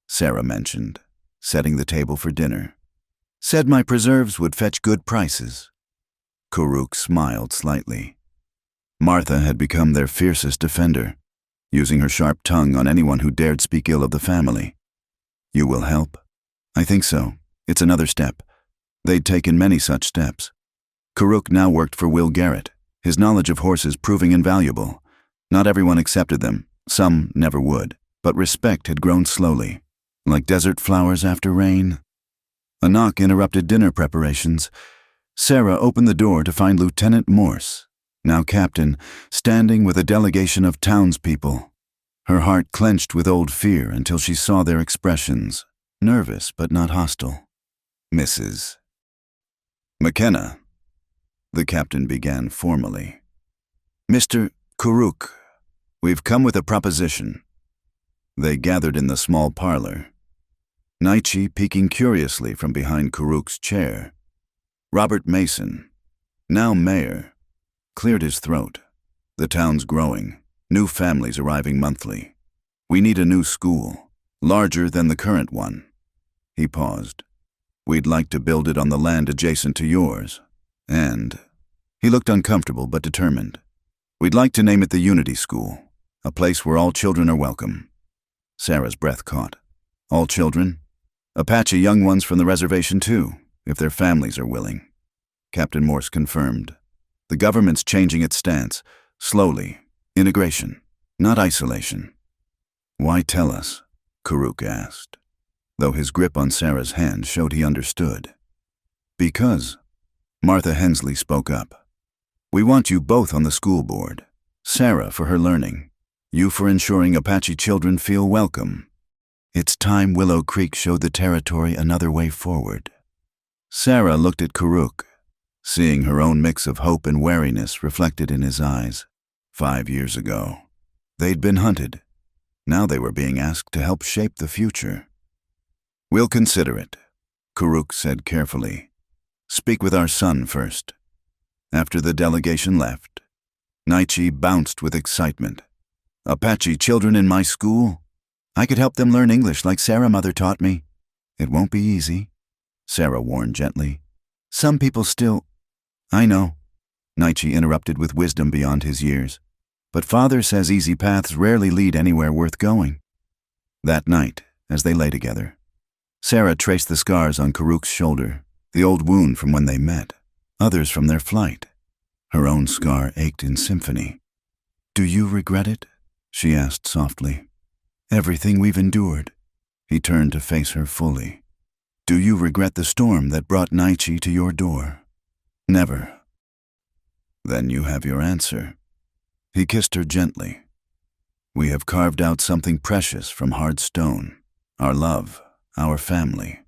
Sarah mentioned, setting the table for dinner. "Said my preserves would fetch good prices." Karuk smiled slightly. Martha had become their fiercest defender, using her sharp tongue on anyone who dared speak ill of the family. "You will help?" "I think so. It's another step." They'd taken many such steps. Karuk now worked for Will Garrett, his knowledge of horses proving invaluable. Not everyone accepted them, some never would, but respect had grown slowly, like desert flowers after rain. A knock interrupted dinner preparations. Sarah opened the door to find Lieutenant Morse, now captain, standing with a delegation of townspeople. Her heart clenched with old fear until she saw their expressions, nervous but not hostile. "Mrs. McKenna," the captain began formally. "Mr. Karuk, we've come with a proposition." They gathered in the small parlor, Naichi peeking curiously from behind Karuk's chair. Robert Mason, now mayor, cleared his throat. "The town's growing, new families arriving monthly. We need a new school, larger than the current one." He paused. "We'd like to build it on the land adjacent to yours, and..." He looked uncomfortable but determined. "We'd like to name it the Unity School, a place where all children are welcome." Sarah's breath caught. "All children? Apache young ones from the reservation too, if their families are willing." Captain Morse confirmed. "The government's changing its stance, slowly. Integration, not isolation." "Why tell us?" Karuk asked, though his grip on Sarah's hand showed he understood. "Because," Martha Hensley spoke up, "we want you both on the school board. Sarah for her learning, you for ensuring Apache children feel welcome. It's time Willow Creek showed the territory another way forward." Sarah looked at Karuk, seeing her own mix of hope and wariness reflected in his eyes. 5 years ago, they'd been hunted. Now they were being asked to help shape the future. "We'll consider it," Karuk said carefully. "Speak with our son first." After the delegation left, Naichi bounced with excitement. "Apache children in my school? I could help them learn English like Sarah mother taught me." "It won't be easy," Sarah warned gently. "Some people still..." "I know," Naichi interrupted with wisdom beyond his years. "But father says easy paths rarely lead anywhere worth going." That night, as they lay together, Sarah traced the scars on Karuk's shoulder, the old wound from when they met, others from their flight. Her own scar ached in symphony. "Do you regret it?" she asked softly. "Everything we've endured." He turned to face her fully. "Do you regret the storm that brought Naichi to your door?" "Never." "Then you have your answer." He kissed her gently. "We have carved out something precious from hard stone, our love, our family.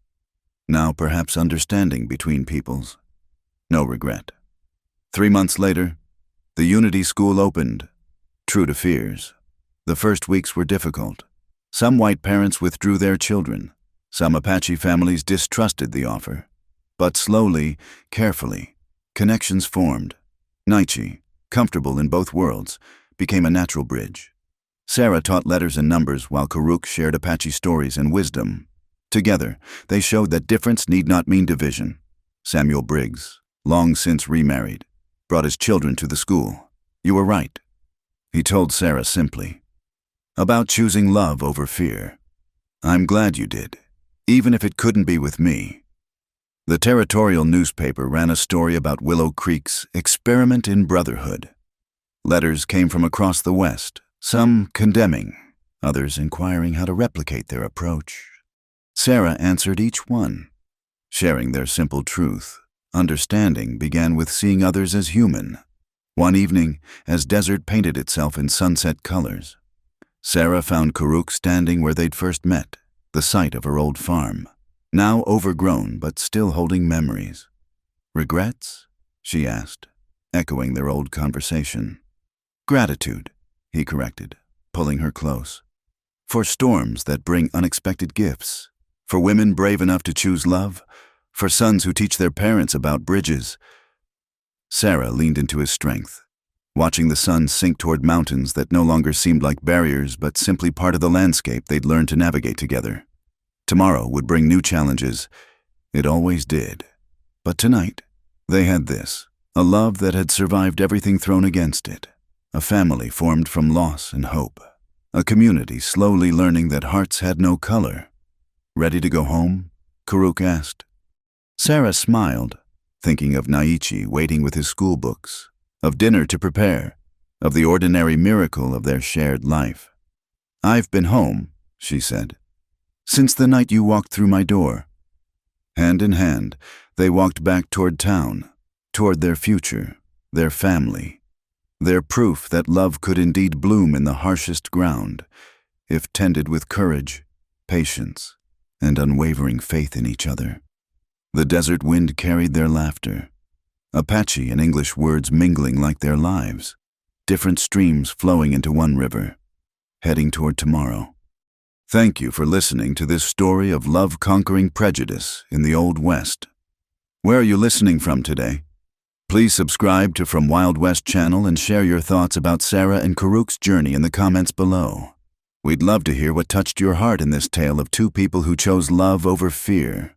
Now perhaps understanding between peoples. No regret." 3 months later, the Unity School opened, true to fears. The first weeks were difficult. Some white parents withdrew their children. Some Apache families distrusted the offer. But slowly, carefully, connections formed. Naichi, comfortable in both worlds, became a natural bridge. Sarah taught letters and numbers while Karuk shared Apache stories and wisdom. Together, they showed that difference need not mean division. Samuel Briggs, long since remarried, brought his children to the school. You were right, he told Sarah simply. About choosing love over fear. I'm glad you did, even if it couldn't be with me. The territorial newspaper ran a story about Willow Creek's experiment in brotherhood. Letters came from across the West, some condemning, others inquiring how to replicate their approach. Sarah answered each one, sharing their simple truth. Understanding began with seeing others as human. One evening, as desert painted itself in sunset colors, Sarah found Karuk standing where they'd first met, the site of her old farm, now overgrown but still holding memories. Regrets? She asked, echoing their old conversation. Gratitude, he corrected, pulling her close. For storms that bring unexpected gifts, for women brave enough to choose love, for sons who teach their parents about bridges. Sarah leaned into his strength, watching the sun sink toward mountains that no longer seemed like barriers but simply part of the landscape they'd learned to navigate together. Tomorrow would bring new challenges. It always did. But tonight, they had this, a love that had survived everything thrown against it, a family formed from loss and hope, a community slowly learning that hearts had no color. Ready to go home? Karuk asked. Sarah smiled, thinking of Naichi waiting with his school books, of dinner to prepare, of the ordinary miracle of their shared life. I've been home, she said, since the night you walked through my door. Hand in hand, they walked back toward town, toward their future, their family, their proof that love could indeed bloom in the harshest ground, if tended with courage, patience, and unwavering faith in each other. The desert wind carried their laughter, Apache and English words mingling like their lives, different streams flowing into one river, heading toward tomorrow. Thank you for listening to this story of love conquering prejudice in the Old West. Where are you listening from today? Please subscribe to From Wild West channel and share your thoughts about Sarah and Karuk's journey in the comments below. We'd love to hear what touched your heart in this tale of two people who chose love over fear.